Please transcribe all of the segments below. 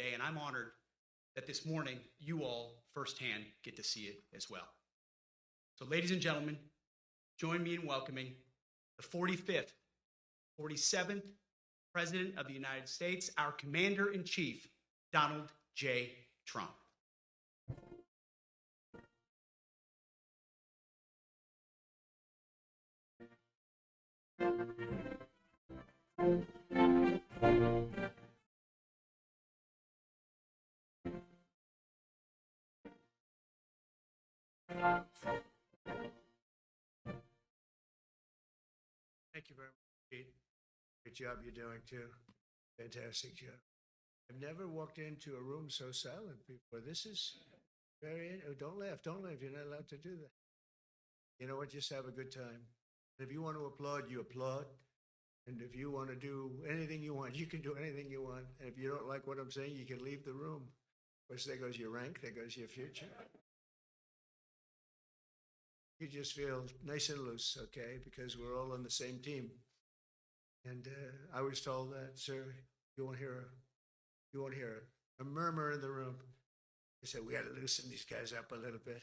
day, and I'm honored that this morning you all firsthand get to see it as well. So ladies and gentlemen, join me in welcoming the 45th, 47th President of the United States, our Commander-in-Chief, Donald J. Trump. Thank you very much, Pete. Great job you're doing, too. Fantastic job. I've never walked into a room so silent before. This is very, oh, don't laugh, don't laugh. You're not allowed to do that. You know what? Just have a good time. And if you want to applaud, you applaud. And if you want to do anything you want, you can do anything you want. And if you don't like what I'm saying, you can leave the room. Of course, there goes your rank, there goes your future. You just feel nice and loose, okay? Because we're all on the same team. And I was told that, sir, you won't hear a murmur in the room. They said, we got to loosen these guys up a little bit.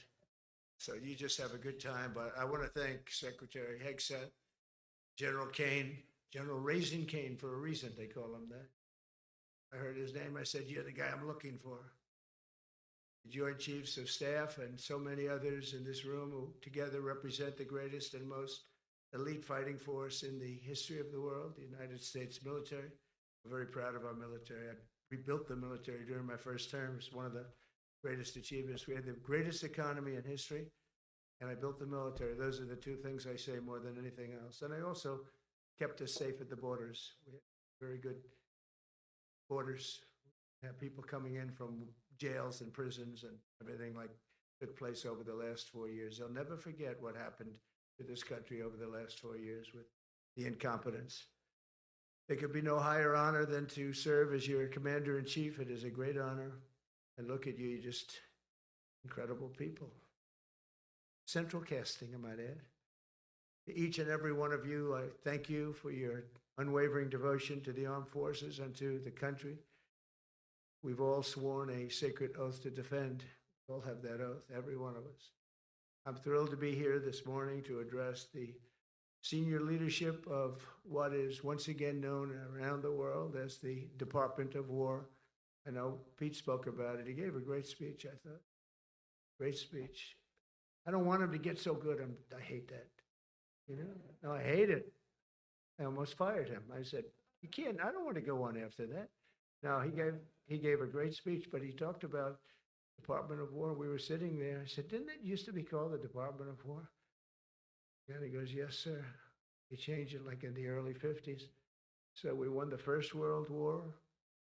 So you just have a good time. But I want to thank Secretary Hegseth, General Kane, General Raisin Kane for a reason, they call him that. I heard his name. I said, you're the guy I'm looking for. The Joint Chiefs of Staff and so many others in this room who together represent the greatest and most elite fighting force in the history of the world, the United States military. I'm very proud of our military. I rebuilt the military during my first term. It's one of the greatest achievements. We had the greatest economy in history, and I built the military. Those are the two things I say more than anything else. And I also kept us safe at the borders. We had very good borders. We had people coming in from jails and prisons and everything like took place over the last 4 years. They'll never forget what happened to this country over the last 4 years with the incompetence. There could be no higher honor than to serve as your commander-in-chief. It is a great honor. And look at you, you're just incredible people. Central casting, I might add. To each and every one of you, I thank you for your unwavering devotion to the armed forces and to the country. We've all sworn a sacred oath to defend. We all have that oath, every one of us. I'm thrilled to be here this morning to address the senior leadership of what is once again known around the world as the Department of War. I know Pete spoke about it. He gave a great speech, I thought. Great speech. I don't want him to get so good. I hate that. You know? No, I hate it. I almost fired him. I said, you can't, I don't want to go on after that. No, he gave a great speech, but he talked about Department of War. We were sitting there. I said, didn't it used to be called the Department of War? And he goes, yes, sir. They changed it like in the early 50s. So we won the First World War.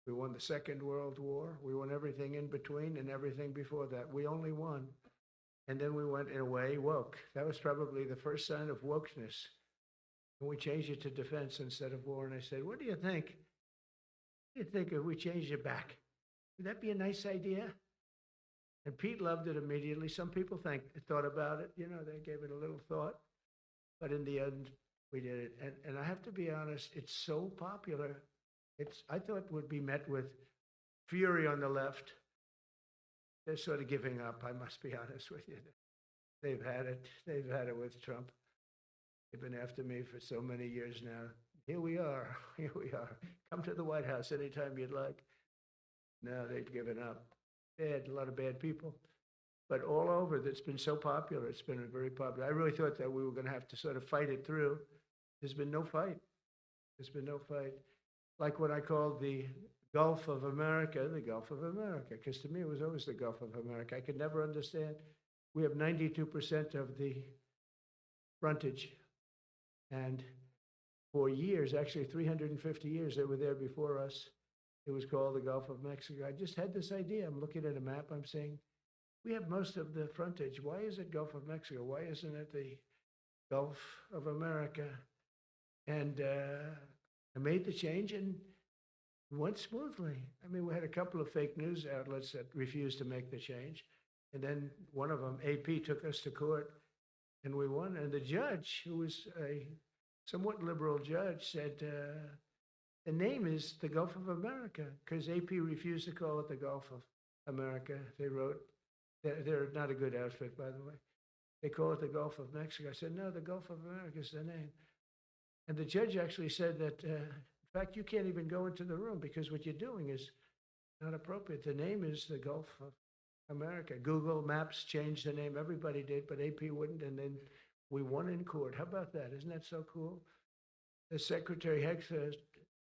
We won the Second World War. We won everything in between and everything before that. We only won. And then we went, in a way, woke. That was probably the first sign of wokeness. And we changed it to defense instead of war. And I said, what do you think? What do you think if we changed it back? Would that be a nice idea? And Pete loved it immediately. Some people thought about it. You know, they gave it a little thought. But in the end, we did it. And I have to be honest, it's so popular. I thought it would be met with fury on the left. They're sort of giving up, I must be honest with you. They've had it. They've had it with Trump. They've been after me for so many years now. Here we are. Here we are. Come to the White House anytime you'd like. No, they've given up. Bad, a lot of bad people. But all over, it's been so popular. It's been very popular. I really thought that we were going to have to sort of fight it through. There's been no fight. There's been no fight. Like what I called the Gulf of America, the Gulf of America, because to me it was always the Gulf of America. I could never understand. We have 92% of the frontage. And for years, actually 350 years, they were there before us. It was called the Gulf of Mexico. I just had this idea. I'm looking at a map. I'm saying, we have most of the frontage. Why is it Gulf of Mexico? Why isn't it the Gulf of America? And I made the change and it went smoothly. I mean, we had a couple of fake news outlets that refused to make the change. And then one of them, AP, took us to court and we won. And the judge, who was a somewhat liberal judge, said, The name is the Gulf of America because AP refused to call it the Gulf of America. They wrote, they're not a good outfit, by the way. They call it the Gulf of Mexico. I said, no, the Gulf of America is the name. And the judge actually said that, in fact, you can't even go into the room because what you're doing is not appropriate. The name is the Gulf of America. Google Maps changed the name. Everybody did, but AP wouldn't. And then we won in court. How about that? Isn't that so cool? The Secretary Hegseth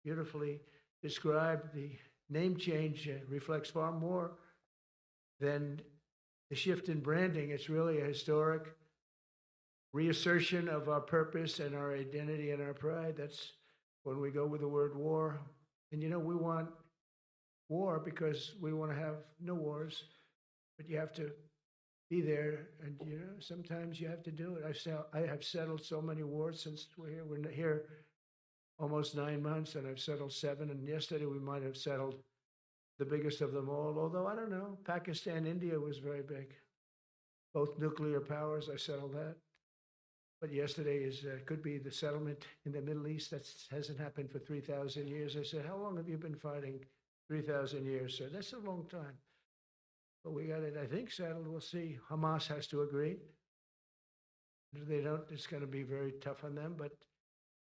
beautifully described the name change reflects far more than the shift in branding. It's really a historic reassertion of our purpose and our identity and our pride. That's when we go with the word war. And we want war because we want to have no wars, but you have to be there. And, sometimes you have to do it. I have settled so many wars since we're here. We're here almost 9 months, and I've settled 7. And yesterday we might have settled the biggest of them all. Although, I don't know, Pakistan, India was very big. Both nuclear powers, I settled that. But yesterday could be the settlement in the Middle East. That hasn't happened for 3,000 years. I said, how long have you been fighting? 3,000 years, sir. That's a long time. But we got it, I think, settled. We'll see. Hamas has to agree. If they don't, it's going to be very tough on them, but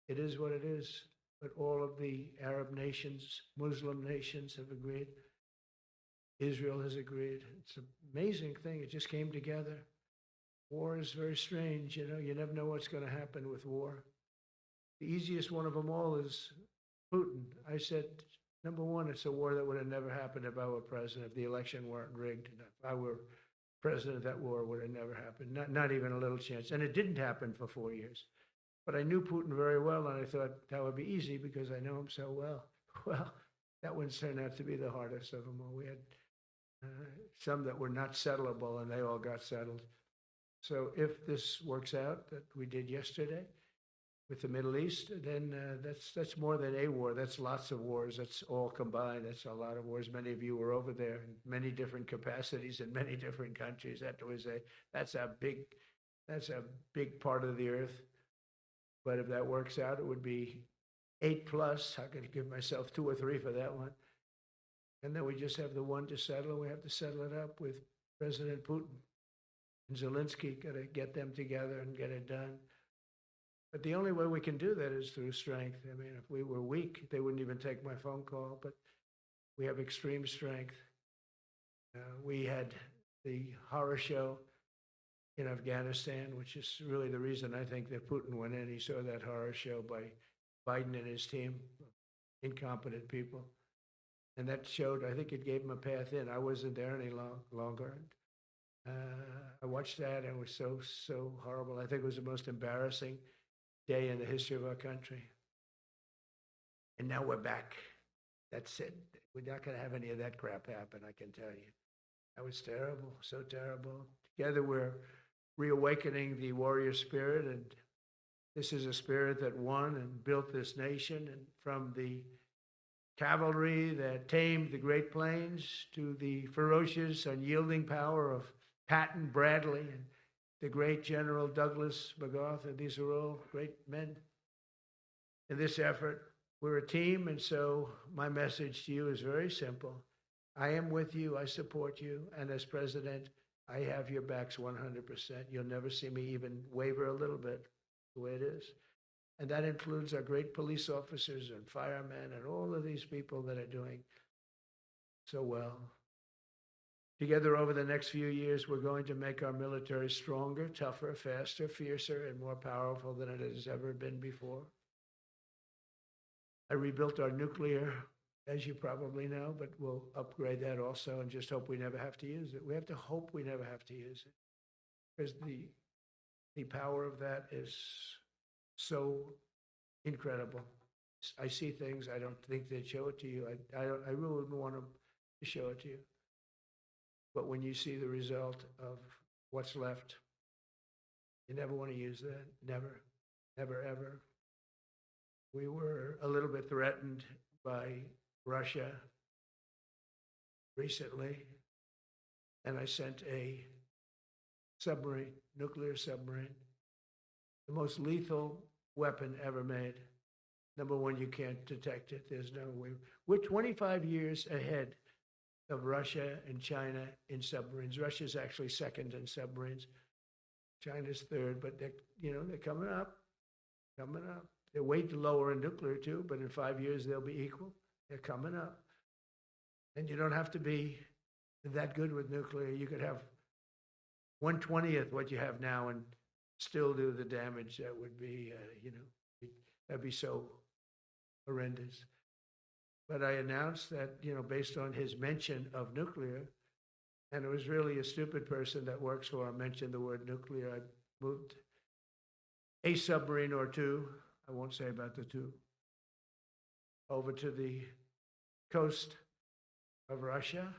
it is what it is. But all of the Arab nations, Muslim nations have agreed. Israel has agreed. It's an amazing thing. It just came together. War is very strange. You never know what's going to happen with war. The easiest one of them all is Putin. I said, number one, it's a war that would have never happened if I were president, if the election weren't rigged. If I were president, that war would have never happened. Not even a little chance. And it didn't happen for 4 years. But I knew Putin very well, and I thought that would be easy because I know him so well. Well, that one turned out to be the hardest of them all. We had some that were not settlable, and they all got settled. So if this works out, that we did yesterday with the Middle East, then that's more than a war. That's lots of wars. That's all combined. That's a lot of wars. Many of you were over there in many different capacities in many different countries. That's a big part of the earth. But if that works out, it would be 8+. I could give myself 2 or 3 for that one. And then we just have the one to settle. We have to settle it up with President Putin and Zelensky. Got to get them together and get it done. But the only way we can do that is through strength. I mean, if we were weak, they wouldn't even take my phone call. But we have extreme strength. We had the horror show in Afghanistan, which is really the reason I think that Putin went in. He saw that horror show by Biden and his team, incompetent people. And that showed, I think it gave him a path in. I wasn't there any longer. I watched that, and it was so horrible. I think it was the most embarrassing day in the history of our country. And now we're back. That's it. We're not going to have any of that crap happen, I can tell you. That was terrible, so terrible. Together we're reawakening the warrior spirit, and this is a spirit that won and built this nation. And from the cavalry that tamed the Great Plains to the ferocious, unyielding power of Patton Bradley and the great General Douglas MacArthur. These are all great men. In this effort, we're a team, and so my message to you is very simple. I am with you, I support you, and as president, I have your backs 100%. You'll never see me even waver a little bit, the way it is. And that includes our great police officers and firemen and all of these people that are doing so well. Together over the next few years, we're going to make our military stronger, tougher, faster, fiercer, and more powerful than it has ever been before. I rebuilt our nuclear, as you probably know, but we'll upgrade that also and just hope we never have to use it. We have to hope we never have to use it because the power of that is so incredible. I see things, I don't think they'd show it to you. I really wouldn't want them to show it to you. But when you see the result of what's left, you never want to use that. Never, never, ever. We were a little bit threatened by Russia recently, and I sent a submarine, nuclear submarine, the most lethal weapon ever made. Number one, you can't detect it. There's no way. We're 25 years ahead of Russia and China in submarines. Russia's actually second in submarines. China's third, but they're coming up, coming up. They're way lower in nuclear too, but in 5 years they'll be equal. They're coming up. And you don't have to be that good with nuclear. You could have 1/20th what you have now and still do the damage that would be, that'd be so horrendous. But I announced that, based on his mention of nuclear, and it was really a stupid person that works for him mentioned the word nuclear, I moved a submarine or two, I won't say about the two, over to the coast of Russia,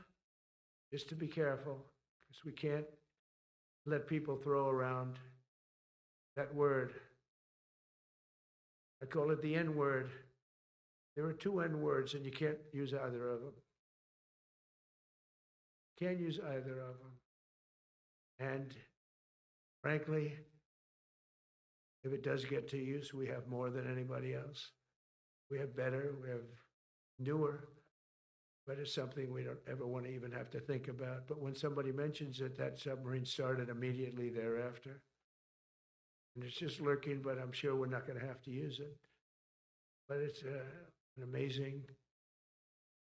just to be careful, because we can't let people throw around that word. I call it the N word. There are two N words, and you can't use either of them. Can't use either of them. And frankly, if it does get to use, we have more than anybody else. We have better, we have newer, but it's something we don't ever want to even have to think about. But when somebody mentions it, that submarine started immediately thereafter. And it's just lurking, but I'm sure we're not going to have to use it. But it's an amazing,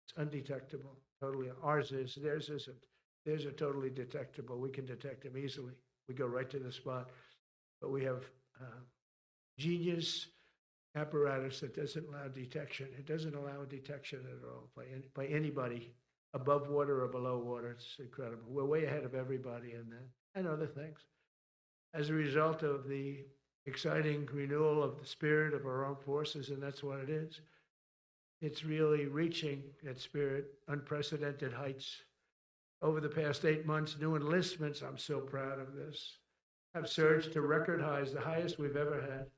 it's undetectable, totally. Ours is, theirs isn't. Theirs are totally detectable. We can detect them easily. We go right to the spot. But we have genius apparatus that doesn't allow detection. It doesn't allow detection at all by anybody above water or below water. It's incredible. We're way ahead of everybody in that and other things. As a result of the exciting renewal of the spirit of our armed forces, and that's what it is. It's really reaching that spirit, unprecedented heights. Over the past 8 months, new enlistments, I'm so proud of this, have surged to record highs, the highest we've ever had.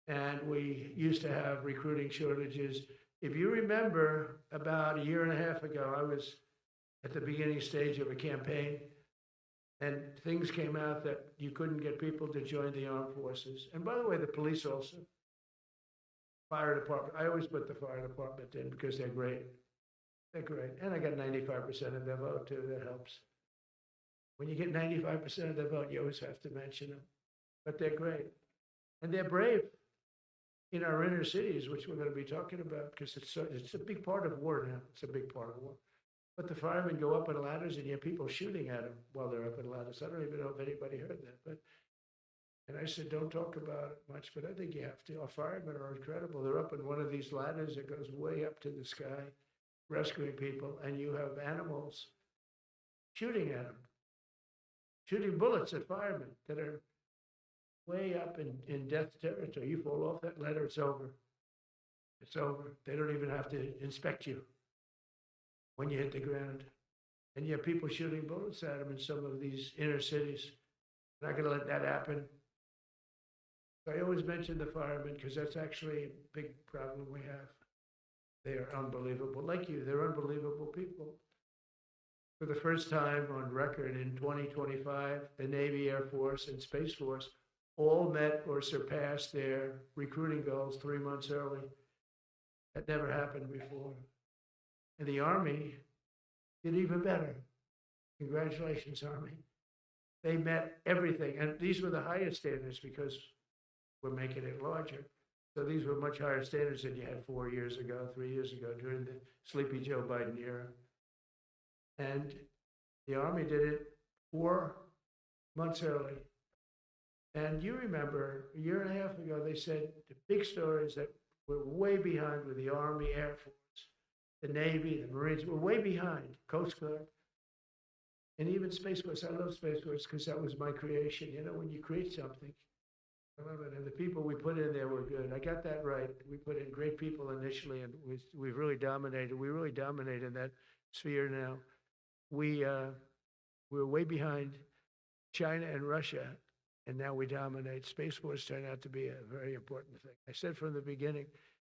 And we used to have recruiting shortages. If you remember, about a year and a half ago, I was at the beginning stage of a campaign, and things came out that you couldn't get people to join the armed forces. And by the way, the police also. Fire department, I always put the fire department in because they're great. They're great. And I got 95% of their vote too, that helps. When you get 95% of their vote, you always have to mention them. But they're great. And they're brave in our inner cities, which we're going to be talking about, because it's a big part of war now. It's a big part of war. But the firemen go up in ladders and you have people shooting at them while they're up in ladders. I don't even know if anybody heard that. And I said, don't talk about it much, but I think you have to. Our firemen are incredible. They're up in one of these ladders that goes way up to the sky, rescuing people, and you have animals shooting at them, shooting bullets at firemen that are way up in death territory. You fall off that ladder, it's over. It's over. They don't even have to inspect you when you hit the ground. And you have people shooting bullets at them in some of these inner cities. Not going to let that happen. So I always mention the firemen because that's actually a big problem we have. They are unbelievable. Like you, they're unbelievable people. For the first time on record in 2025, the Navy, Air Force, and Space Force all met or surpassed their recruiting goals 3 months early. That never happened before. And the Army did even better. Congratulations, Army. They met everything. And these were the highest standards because we're making it larger. So these were much higher standards than you had 4 years ago, 3 years ago, during the Sleepy Joe Biden era. And the Army did it 4 months early. And you remember, a year and a half ago, they said the big stories that we're way behind with the Army, Air Force, the Navy, the Marines. We're way behind, Coast Guard, and even Space Force. I love Space Force because that was my creation. You know, when you create something, I love it. And the people we put in there were good. I got that right. We put in great people initially, and we've really dominated. We really dominate in that sphere now. We're way behind China and Russia, and now we dominate. Space Force turned out to be a very important thing. I said from the beginning,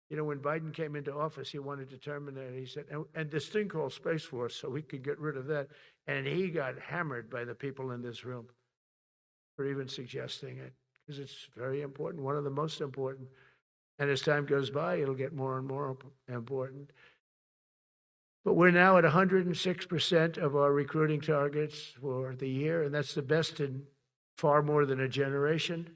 you know, when Biden came into office, he wanted to terminate it. He said, and this thing called Space Force, so we could get rid of that. And he got hammered by the people in this room for even suggesting it, because it's very important, one of the most important. And as time goes by, it'll get more and more important. But we're now at 106% of our recruiting targets for the year, and that's the best in far more than a generation.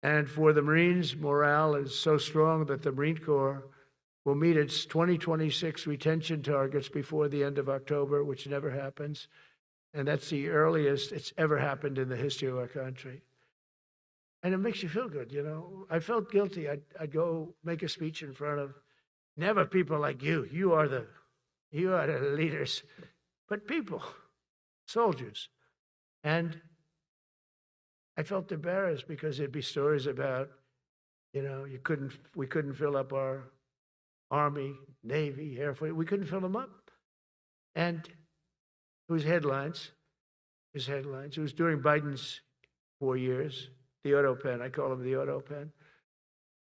And for the Marines, morale is so strong that the Marine Corps will meet its 2026 retention targets before the end of October, which never happens. And that's the earliest it's ever happened in the history of our country. And it makes you feel good, you know. I felt guilty. I'd go make a speech in front of never people like you. You are the leaders, but people, soldiers. And I felt embarrassed because there'd be stories about, you know, we couldn't fill up our Army, Navy, Air Force. We couldn't fill them up. And it was headlines. It was during Biden's 4 years. The auto pen, I call him the auto pen.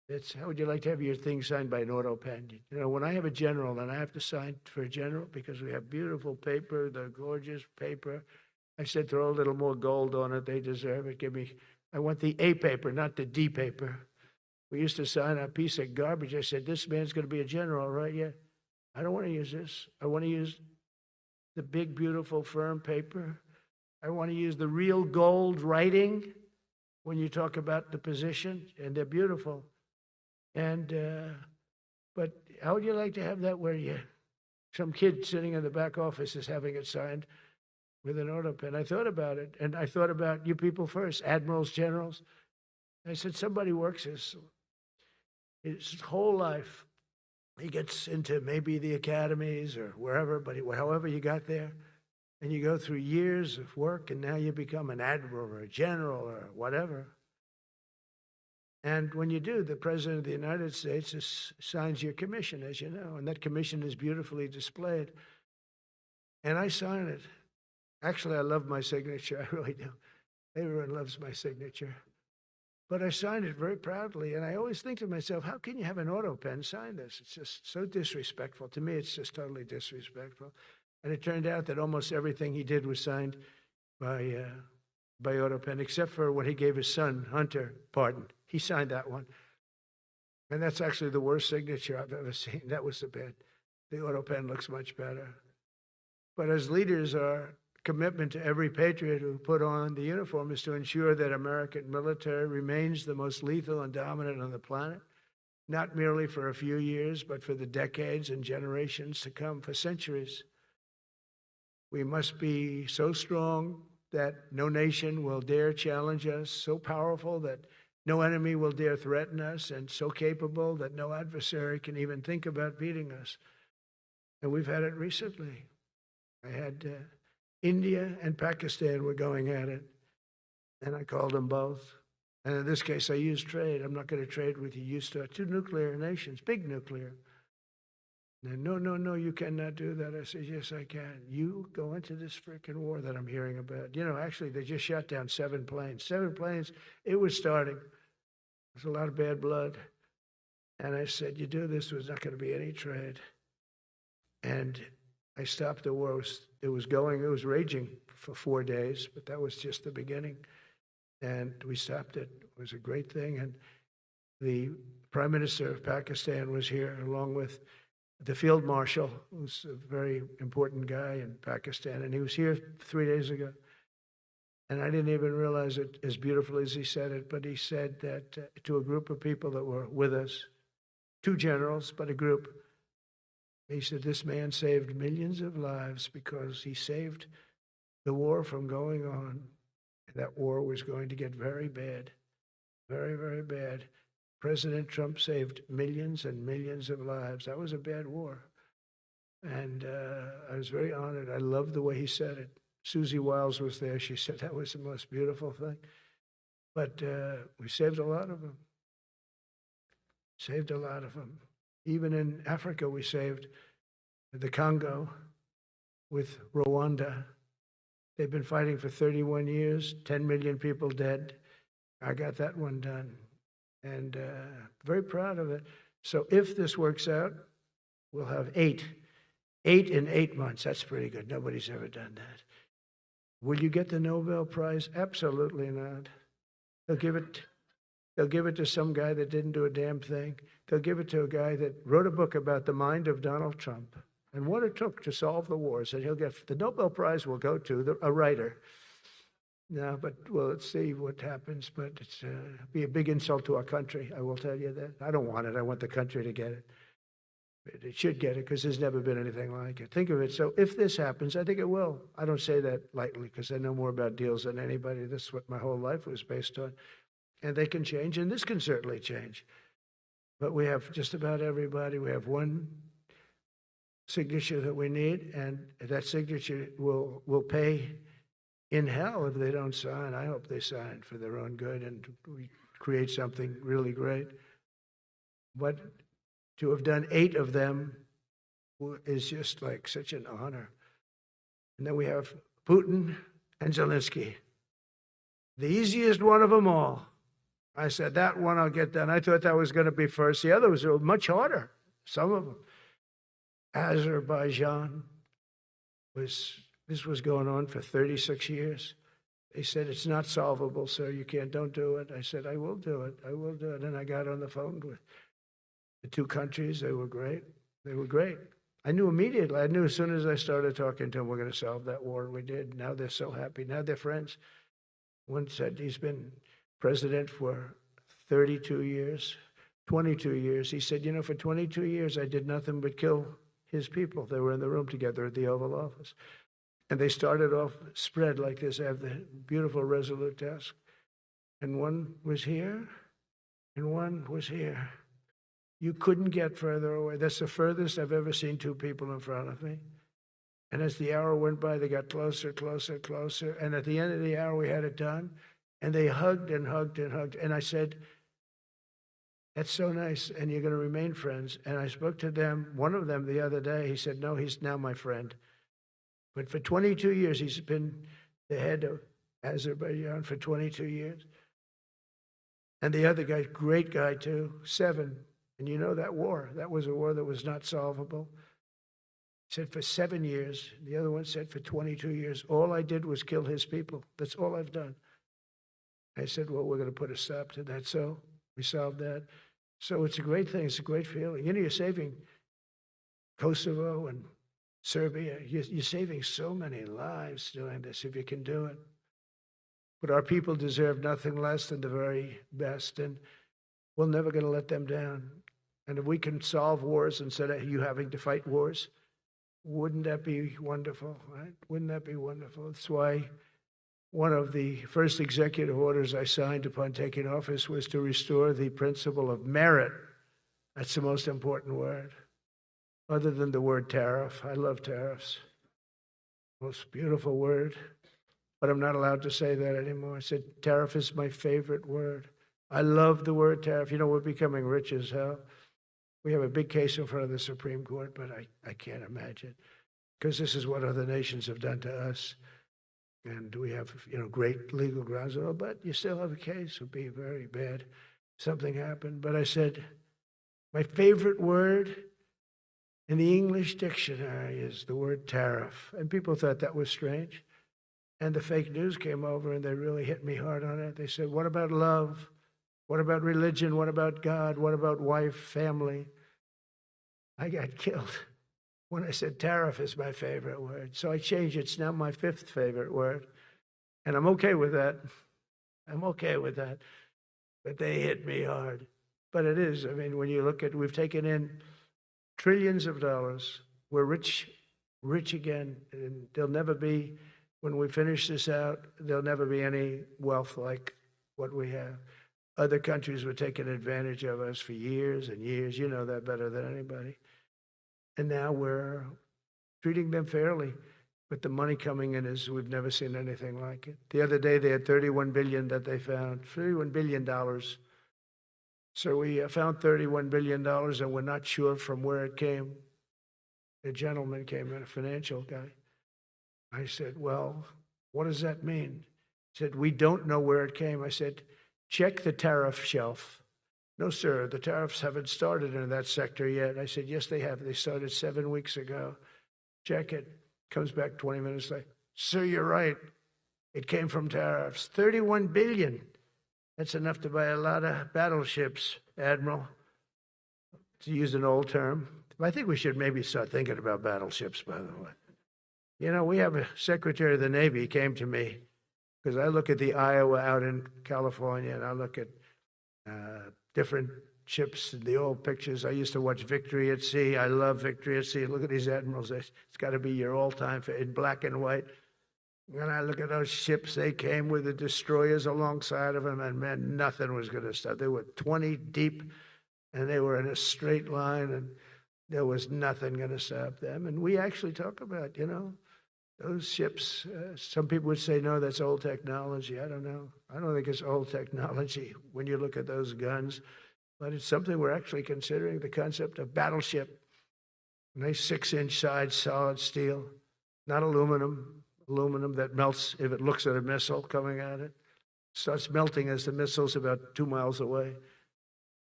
It's, how would you like to have your thing signed by an auto pen? You know, when I have a general and I have to sign for a general because we have beautiful paper, the gorgeous paper, I said, throw a little more gold on it. They deserve it. I want the A paper, not the D paper. We used to sign a piece of garbage. I said, this man's going to be a general, right? Yeah. I don't want to use this. I want to use the big, beautiful, firm paper. I want to use the real gold writing when you talk about the position, and they're beautiful. And, but how would you like to have that where some kid sitting in the back office is having it signed with an auto pen? I thought about it, and I thought about you people first, admirals, generals. I said, somebody works his whole life. He gets into maybe the academies or wherever, but however you got there, and you go through years of work, and now you become an admiral or a general or whatever. And when you do, the President of the United States signs your commission, as you know, and that commission is beautifully displayed. And I sign it. Actually, I love my signature. I really do. Everyone loves my signature. But I signed it very proudly, and I always think to myself, how can you have an auto pen sign this? It's just so disrespectful. To me, it's just totally disrespectful. And it turned out that almost everything he did was signed by auto pen, except for when he gave his son, Hunter, pardon. He signed that one. And that's actually the worst signature I've ever seen. That was the bad. The auto pen looks much better. But as leaders, our commitment to every patriot who put on the uniform is to ensure that American military remains the most lethal and dominant on the planet, not merely for a few years, but for the decades and generations to come, for centuries. We must be so strong that no nation will dare challenge us, so powerful that no enemy will dare threaten us, and so capable that no adversary can even think about beating us. And we've had it recently. I had India and Pakistan were going at it, and I called them both. And in this case, I used trade. I'm not going to trade with you. Used to two nuclear nations, big nuclear. And no, you cannot do that. I said, yes, I can. You go into this freaking war that I'm hearing about. You know, actually, they just shot down 7 planes. 7 planes, it was starting. There's a lot of bad blood. And I said, you do this, there's not going to be any trade. And I stopped the war. It was raging for 4 days, but that was just the beginning. And we stopped it. It was a great thing. And the Prime Minister of Pakistan was here, along with the Field Marshal, who's a very important guy in Pakistan, and he was here 3 days ago. And I didn't even realize it as beautiful as he said it, but he said that to a group of people that were with us, 2 generals, but a group, he said, this man saved millions of lives because he saved the war from going on. That war was going to get very bad, very, very bad. President Trump saved millions and millions of lives. That was a bad war. And I was very honored. I loved the way he said it. Susie Wiles was there. She said that was the most beautiful thing. But we saved a lot of them. Saved a lot of them. Even in Africa, we saved the Congo with Rwanda. They've been fighting for 31 years, 10 million people dead. I got that one done. And very proud of it. So if this works out, we'll have 8 in 8 months. That's pretty good. Nobody's ever done that. Will you get the Nobel Prize? Absolutely not. They'll give it to some guy that didn't do a damn thing. they'll give it to a guy that wrote a book about the mind of Donald Trump and what it took to solve the wars. And he'll get the Nobel Prize will go to a writer. No, but well, let's see what happens. But it's be a big insult to our country. I will tell you that. I don't want it. I want the country to get it. It should get it because there's never been anything like it. Think of it. So if this happens, I think it will. I don't say that lightly because I know more about deals than anybody. This is what my whole life was based on. And they can change, and this can certainly change. But we have just about everybody. We have one signature that we need, and that signature will pay in hell if they don't sign. I hope they sign for their own good and we create something really great. But to have done 8 of them is just like such an honor. And then we have Putin and Zelensky. The easiest one of them all. I said, that one I'll get done. I thought that was going to be first. The others were much harder, some of them. Azerbaijan this was going on for 36 years. They said, it's not solvable, sir. Don't do it. I said, I will do it. I will do it. And I got on the phone with the 2 countries. They were great. They were great. I knew immediately. I knew as soon as I started talking to them, we're going to solve that war. We did. Now they're so happy. Now they're friends. One said he's been president for 32 years, 22 years. He said, for 22 years, I did nothing but kill his people. They were in the room together at the Oval Office. And they started off spread like this. I have the beautiful Resolute desk. And one was here, and one was here. You couldn't get further away. That's the furthest I've ever seen 2 people in front of me. And as the hour went by, they got closer, closer, closer. And at the end of the hour, we had it done. And they hugged and hugged and hugged. And I said, that's so nice, and you're going to remain friends. And I spoke to them, one of them the other day. He said, no, he's now my friend. But for 22 years, he's been the head of Azerbaijan for 22 years. And the other guy, great guy too, 7. And you know that war, that was a war that was not solvable. He said for 7 years. The other one said for 22 years. All I did was kill his people. That's all I've done. I said, well, we're going to put a stop to that. So we solved that. So it's a great thing. It's a great feeling. You're saving Kosovo and Serbia. You're saving so many lives doing this if you can do it. But our people deserve nothing less than the very best, and we're never going to let them down. And if we can solve wars instead of you having to fight wars, wouldn't that be wonderful, right? Wouldn't that be wonderful? That's why one of the first executive orders I signed upon taking office was to restore the principle of merit. That's the most important word, other than the word tariff. I love tariffs. Most beautiful word. But I'm not allowed to say that anymore. I said tariff is my favorite word. I love the word tariff. We're becoming rich as hell. We have a big case in front of the Supreme Court, but I can't imagine, because this is what other nations have done to us. And we have, great legal grounds, but you still have a case. It would be very bad. Something happened. But I said, my favorite word in the English dictionary is the word tariff. And people thought that was strange. And the fake news came over and they really hit me hard on it. They said, what about love? What about religion? What about God? What about wife, family? I got killed when I said tariff is my favorite word. So I changed it. It's now my 5th favorite word. And I'm okay with that. I'm okay with that. But they hit me hard. But it is. When you look at, we've taken in trillions of dollars. We're rich again. And there'll never be, when we finish this out, there'll never be any wealth like what we have. Other countries were taking advantage of us for years and years. You know that better than anybody. And now we're treating them fairly. But the money coming in is, we've never seen anything like it. The other day, they had $31 billion that they found, $31 billion. So we found $31 billion, and we're not sure from where it came. A gentleman came in, a financial guy. I said, well, what does that mean? He said, we don't know where it came. I said, check the tariff shelf. No, sir, the tariffs haven't started in that sector yet. I said, yes, they have. They started 7 weeks ago. Check it. Comes back 20 minutes later. Sir, you're right. It came from tariffs. $31 billion. That's enough to buy a lot of battleships, Admiral. to use an old term. I think we should maybe start thinking about battleships, by the way. You know, we have a Secretary of the Navy came to me because I look at the Iowa out in California and I look at different ships, the old pictures. I used to watch Victory at Sea. I love Victory at Sea. Look at these admirals. It's got to be your all-time in black and white. When I look at those ships, they came with the destroyers alongside of them, and man, nothing was going to stop. They were 20 deep, and they were in a straight line, and there was nothing going to stop them. And we actually talk about, you know, those ships. Some people would say, no, that's old technology. I don't know. I don't think it's old technology when you look at those guns, but it's something we're actually considering, the concept of battleship. Nice 6-inch sides, solid steel, not aluminum that melts if it looks at a missile coming at it. Starts melting as the missile's about 2 miles away.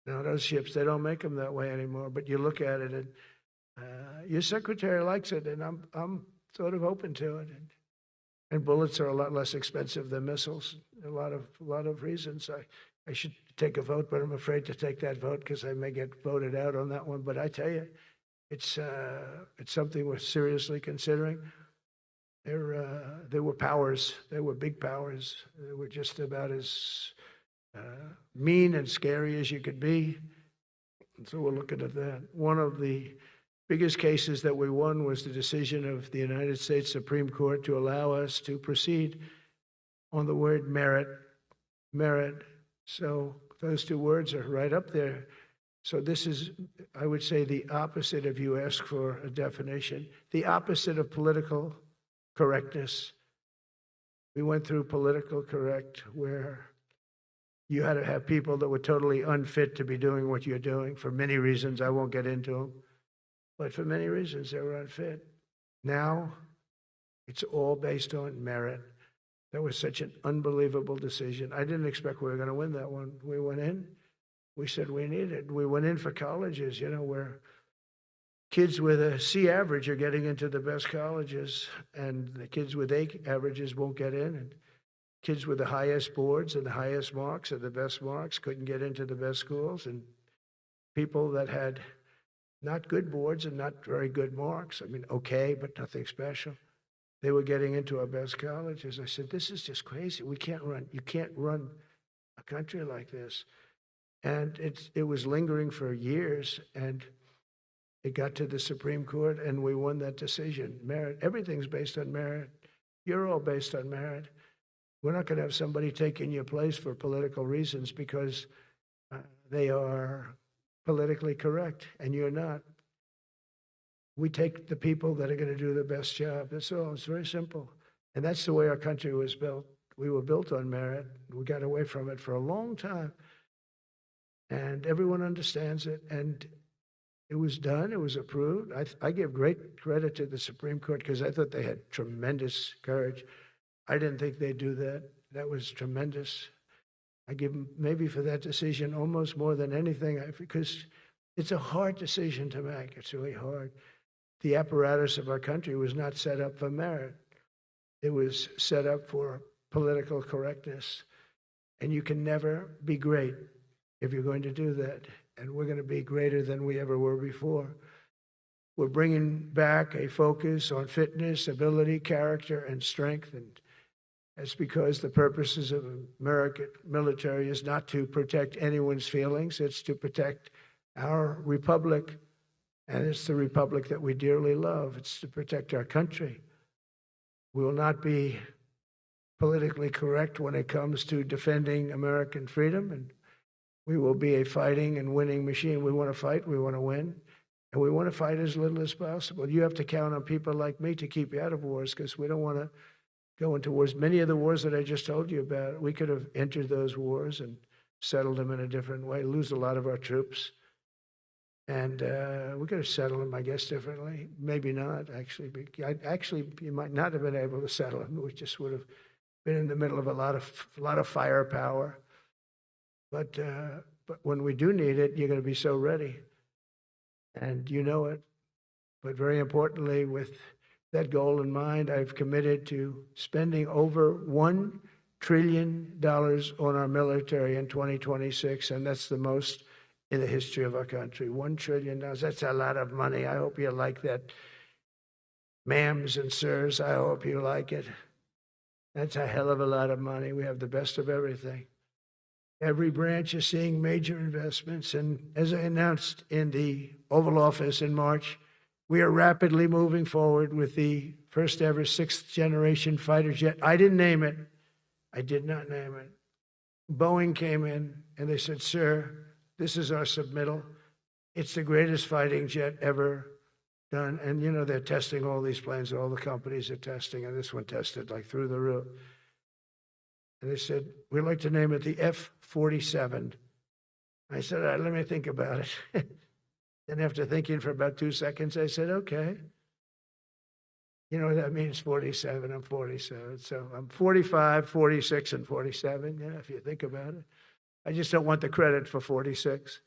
Now, those ships, they don't make them that way anymore, but you look at it, and your secretary likes it, and I'm sort of open to it. And bullets are a lot less expensive than missiles. A lot of reasons. I should take a vote, but I'm afraid to take that vote because I may get voted out on that one. But I tell you, it's something we're seriously considering. There were powers. There were big powers. They were just about as mean and scary as you could be. And so we're looking at that. One of the biggest cases that we won was the decision of the United States Supreme Court to allow us to proceed on the word merit. Merit. So those two words are right up there. So this is, I would say, the opposite if you ask for a definition, the opposite of political correctness. We went through political correct, where you had to have people that were totally unfit to be doing what you're doing for many reasons. I won't get into them, but for many reasons they were unfit. Now it's all based on merit. That was such an unbelievable decision. I didn't expect we were going to win that one. We went in. We said we need it. We went in for colleges, you know, where kids with a C average are getting into the best colleges, and the kids with A averages won't get in. And kids with the highest boards and the highest marks and the best marks couldn't get into the best schools. And people that had not good boards and not very good marks, I mean, okay, but nothing special, they were getting into our best colleges. I said, this is just crazy. You can't run a country like this. And it was lingering for years, and it got to the Supreme Court, and we won that decision. Merit, everything's based on merit. You're all based on merit. We're not going to have somebody taking your place for political reasons because they are politically correct, and you're not. We take the people that are going to do the best job. That's all. It's very simple. And that's the way our country was built. We were built on merit. We got away from it for a long time. And everyone understands it. And it was done. It was approved. I give great credit to the Supreme Court because I thought they had tremendous courage. I didn't think they'd do that. That was tremendous. I give them maybe for that decision almost more than anything because it's a hard decision to make. It's really hard. The apparatus of our country was not set up for merit. It was set up for political correctness. And you can never be great if you're going to do that. And we're going to be greater than we ever were before. We're bringing back a focus on fitness, ability, character, and strength. And that's because the purposes of American military is not to protect anyone's feelings. It's to protect our republic. And it's the republic that we dearly love. It's to protect our country. We will not be politically correct when it comes to defending American freedom. And we will be a fighting and winning machine. We want to fight, we want to win, and we want to fight as little as possible. You have to count on people like me to keep you out of wars because we don't want to go into wars. Many of the wars that I just told you about, we could have entered those wars and settled them in a different way, lose a lot of our troops. And we could have settled them, I guess, differently. Maybe not, actually. Actually, you might not have been able to settle them. We just would have been in the middle of a lot of firepower. But when we do need it, you're going to be so ready. And you know it. But very importantly, with that goal in mind, I've committed to spending over $1 trillion on our military in 2026, and that's the most in the history of our country. $1 trillion. That's a lot of money. I hope you like that. Ma'ams and sirs, I hope you like it. That's a hell of a lot of money. We have the best of everything. Every branch is seeing major investments. And as I announced in the Oval Office in March, we are rapidly moving forward with the first ever 6th generation fighter jet. I didn't name it. I did not name it. Boeing came in and they said, sir, this is our submittal. It's the greatest fighting jet ever done. And, you know, they're testing all these planes. All the companies are testing, and this one tested like through the roof. And they said, we'd like to name it the F-47. I said, all right, let me think about it. Then after thinking for about 2 seconds, I said, okay. You know what that means, 47, I'm 47. So I'm 45, 46, and 47, yeah, if you think about it. I just don't want the credit for 46.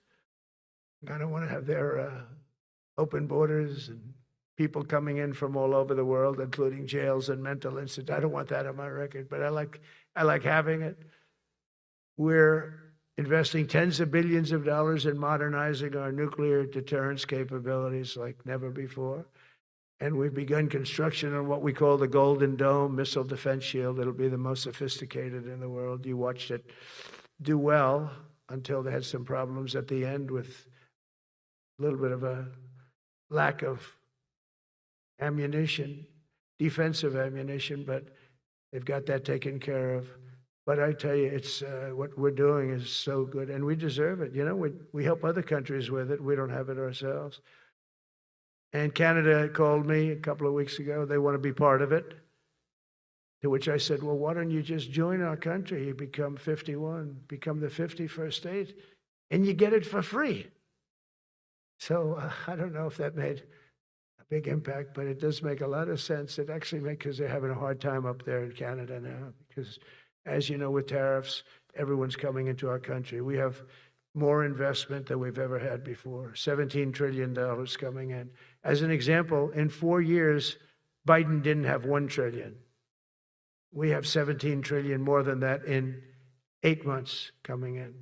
I don't want to have their open borders and people coming in from all over the world, including jails and mental institutes. I don't want that on my record, but I like having it. We're investing tens of billions of dollars in modernizing our nuclear deterrence capabilities like never before. And we've begun construction on what we call the Golden Dome missile defense shield. It'll be the most sophisticated in the world. You watched it do well until they had some problems at the end with a little bit of a lack of ammunition, defensive ammunition, but they've got that taken care of. But I tell you, it's what we're doing is so good, and we deserve it. You know, we help other countries with it. We don't have it ourselves. And Canada called me a couple of weeks ago. They want to be part of it. To which I said, well, why don't you just join our country? You become 51, become the 51st state, and you get it for free. So I don't know if that made a big impact, but it does make a lot of sense. It actually makes, because they're having a hard time up there in Canada now, because as you know, with tariffs, everyone's coming into our country. We have more investment than we've ever had before, $17 trillion coming in. As an example, in 4 years, Biden didn't have $1 trillion. We have 17 trillion more than that in 8 months coming in.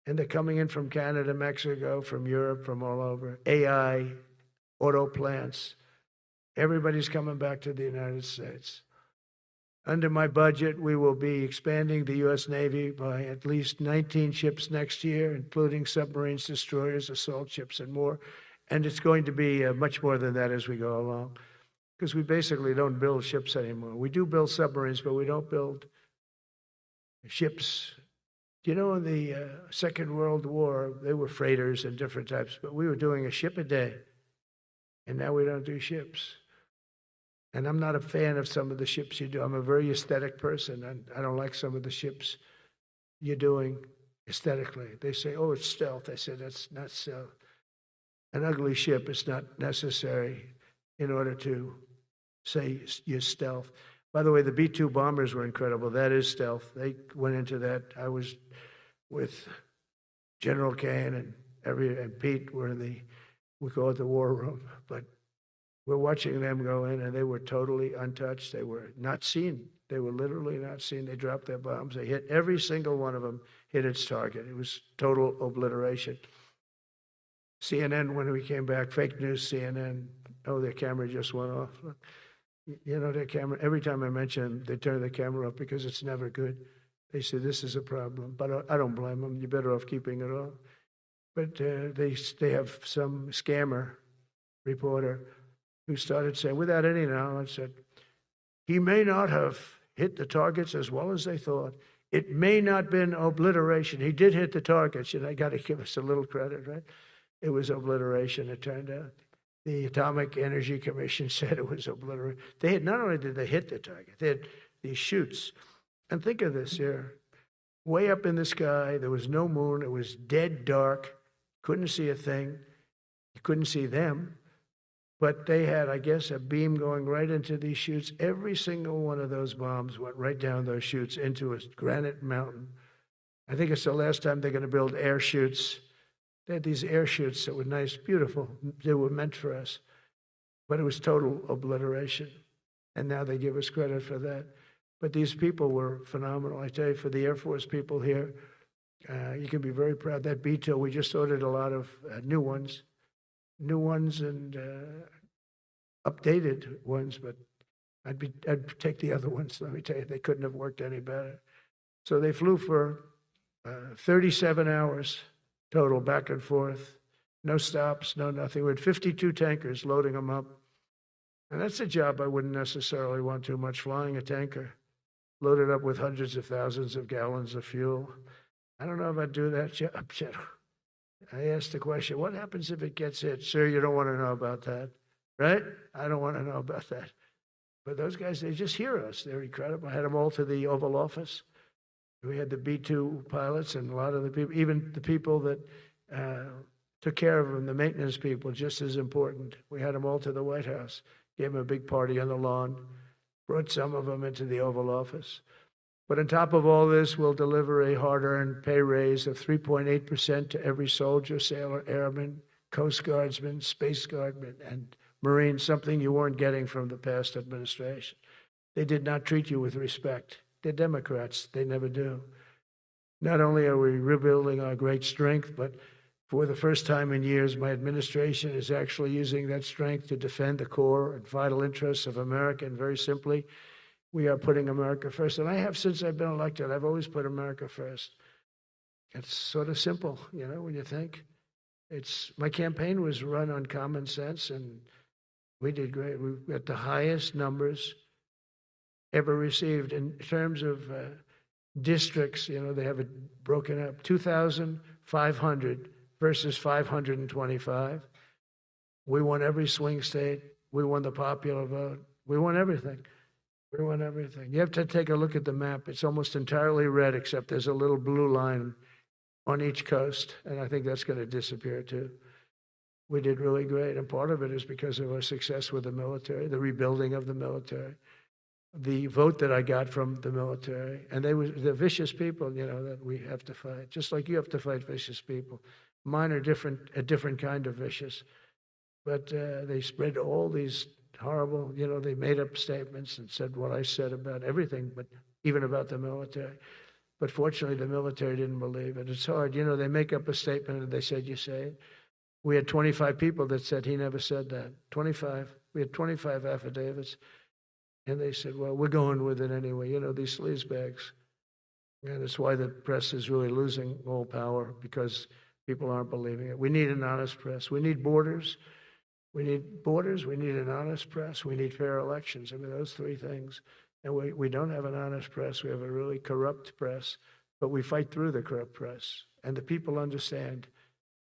And they're coming in from Canada, Mexico, from Europe, from all over. AI, auto plants. Everybody's coming back to the United States. Under my budget, we will be expanding the U.S. Navy by at least 19 ships next year, including submarines, destroyers, assault ships, and more. And it's going to be much more than that as we go along, because we basically don't build ships anymore. We do build submarines, but we don't build ships. You know, in the Second World War, they were freighters and different types, but we were doing a ship a day. And now we don't do ships. And I'm not a fan of some of the ships you do. I'm a very aesthetic person, and I don't like some of the ships you're doing aesthetically. They say, oh, it's stealth. I said, that's not stealth. An ugly ship is not necessary in order to say you're stealth. By the way, the B-2 bombers were incredible. That is stealth. They went into that. I was with General Kane and Pete were in we call it the war room, but we're watching them go in, and they were totally untouched. They were not seen. They were literally not seen. They dropped their bombs. They hit every single one of them, hit its target. It was total obliteration. CNN, when we came back, fake news CNN, oh, their camera just went off. You know, their camera, every time I mention them, they turn the camera up because it's never good. They say, this is a problem. But I don't blame them. You're better off keeping it off. But they have some scammer reporter who started saying, without any knowledge, said, he may not have hit the targets as well as they thought. It may not have been obliteration. He did hit the targets, and I got to give us a little credit, right? It was obliteration, it turned out. The Atomic Energy Commission said it was obliteration. They had, not only did they hit the target, they had these chutes. And think of this here. Way up in the sky, there was no moon. It was dead dark. Couldn't see a thing. You couldn't see them. But they had, I guess, a beam going right into these chutes. Every single one of those bombs went right down those chutes into a granite mountain. I think it's the last time they're going to build air chutes. They had these air chutes that were nice, beautiful. They were meant for us. But it was total obliteration. And now they give us credit for that. But these people were phenomenal. I tell you, for the Air Force people here, You can be very proud. That B-2, we just ordered a lot of new ones and updated ones, but I'd take the other ones. Let me tell you, they couldn't have worked any better. So they flew for 37 hours total, back and forth, no stops, no nothing. We had 52 tankers loading them up. And that's a job I wouldn't necessarily want too much, flying a tanker, loaded up with hundreds of thousands of gallons of fuel. I don't know if I'd do that job, General. I asked the question, what happens if it gets hit? Sir, you don't want to know about that, right? I don't want to know about that. But those guys, they just hear us. They're incredible. I had them all to the Oval Office. We had the B-2 pilots and a lot of the people, even the people that took care of them, the maintenance people, just as important. We had them all to the White House, gave them a big party on the lawn, brought some of them into the Oval Office. But on top of all this, we'll deliver a hard-earned pay raise of 3.8% to every soldier, sailor, airman, Coast Guardsman, Space Guardman, and Marine, something you weren't getting from the past administration. They did not treat you with respect. They're Democrats. They never do. Not only are we rebuilding our great strength, but for the first time in years, my administration is actually using that strength to defend the core and vital interests of America. And very simply, we are putting America first. And I have since I've been elected. I've always put America first. It's sort of simple, you know, when you think. My campaign was run on common sense, and we did great. We got the highest numbers ever received in terms of districts. You know, they have it broken up, 2,500 versus 525. We won every swing state. We won the popular vote. We won everything. We won everything. You have to take a look at the map. It's almost entirely red, except there's a little blue line on each coast, and I think that's going to disappear too. We did really great, and part of it is because of our success with the military, the rebuilding of the military, the vote that I got from the military, and they're vicious people, you know, that we have to fight, just like you have to fight vicious people. Mine are different, a different kind of vicious, but they spread all these horrible, you know, they made up statements and said what I said about everything, but even about the military. But fortunately, the military didn't believe it. It's hard. You know, they make up a statement and they said, you say it. We had 25 people that said he never said that. 25. We had 25 affidavits. And they said, well, we're going with it anyway. You know, these sleazebags. And it's why the press is really losing all power, because people aren't believing it. We need an honest press. We need borders. We need borders. We need an honest press. We need fair elections. I mean, those three things. And we don't have an honest press. We have a really corrupt press, but we fight through the corrupt press. And the people understand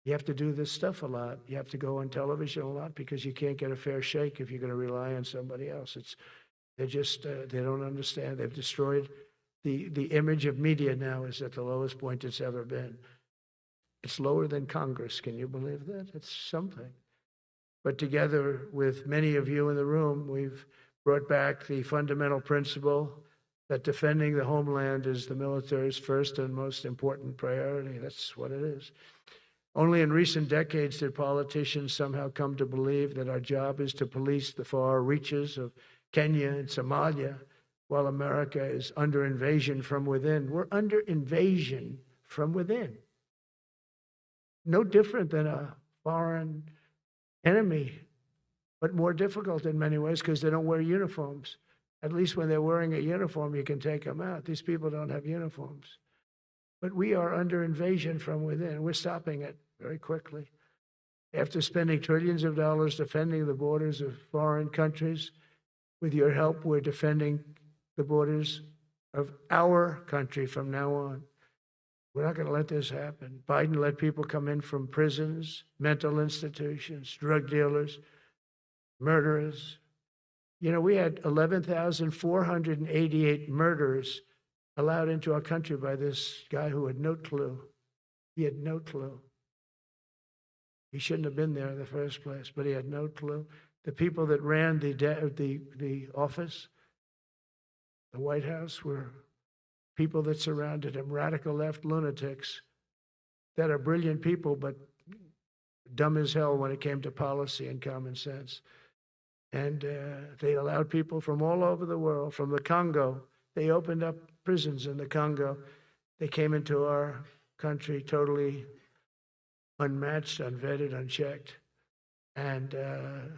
you have to do this stuff a lot. You have to go on television a lot because you can't get a fair shake if you're going to rely on somebody else. They don't understand. They've destroyed the image of media now is at the lowest point it's ever been. It's lower than Congress. Can you believe that? It's something. But together with many of you in the room, we've brought back the fundamental principle that defending the homeland is the military's first and most important priority. That's what it is. Only in recent decades did politicians somehow come to believe that our job is to police the far reaches of Kenya and Somalia, while America is under invasion from within. We're under invasion from within. No different than a foreign enemy, but more difficult in many ways because they don't wear uniforms. At least when they're wearing a uniform, you can take them out. These people don't have uniforms. But we are under invasion from within. We're stopping it very quickly. After spending trillions of dollars defending the borders of foreign countries, with your help, we're defending the borders of our country from now on. We're not going to let this happen. Biden let people come in from prisons, mental institutions, drug dealers, murderers. You know, we had 11,488 murderers allowed into our country by this guy who had no clue. He had no clue. He shouldn't have been there in the first place, but he had no clue. The people that ran the office, the White House, were people that surrounded him, radical left lunatics that are brilliant people, but dumb as hell when it came to policy and common sense. And they allowed people from all over the world, from the Congo. They opened up prisons in the Congo. They came into our country, totally unmatched, unvetted, unchecked. And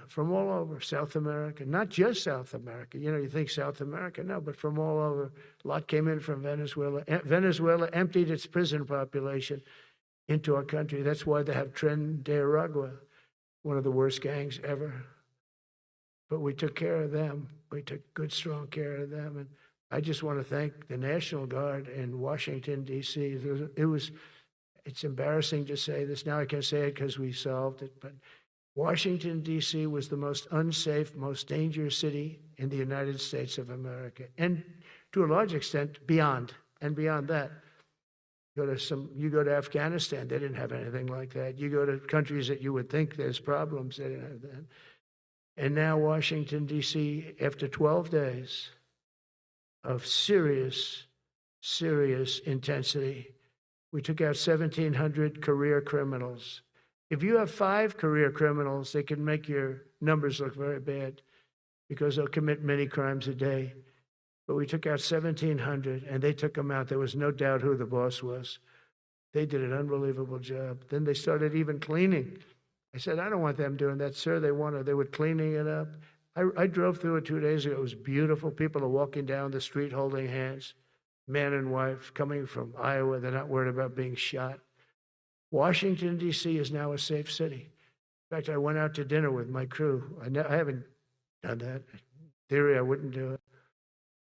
from all over South America, not just South America. You know, you think South America, no, but from all over. A lot came in from Venezuela. Venezuela emptied its prison population into our country. That's why they have Tren de Aragua, one of the worst gangs ever. But we took care of them. We took good, strong care of them. And I just want to thank the National Guard in Washington, D.C. It's embarrassing to say this. Now I can say it because we solved it. But Washington, D.C. was the most unsafe, most dangerous city in the United States of America. And to a large extent, beyond. And beyond that. You go to Afghanistan, they didn't have anything like that. You go to countries that you would think there's problems, they didn't have that. And now Washington, D.C., after 12 days of serious, serious intensity, we took out 1,700 career criminals. If you have 5 career criminals, they can make your numbers look very bad because they'll commit many crimes a day. But we took out 1,700, and they took them out. There was no doubt who the boss was. They did an unbelievable job. Then they started even cleaning. I said, I don't want them doing that, sir. They were cleaning it up. I drove through it 2 days ago. It was beautiful. People are walking down the street holding hands, man and wife, coming from Iowa. They're not worried about being shot. Washington, D.C. is now a safe city. In fact, I went out to dinner with my crew. I haven't done that. In theory, I wouldn't do it.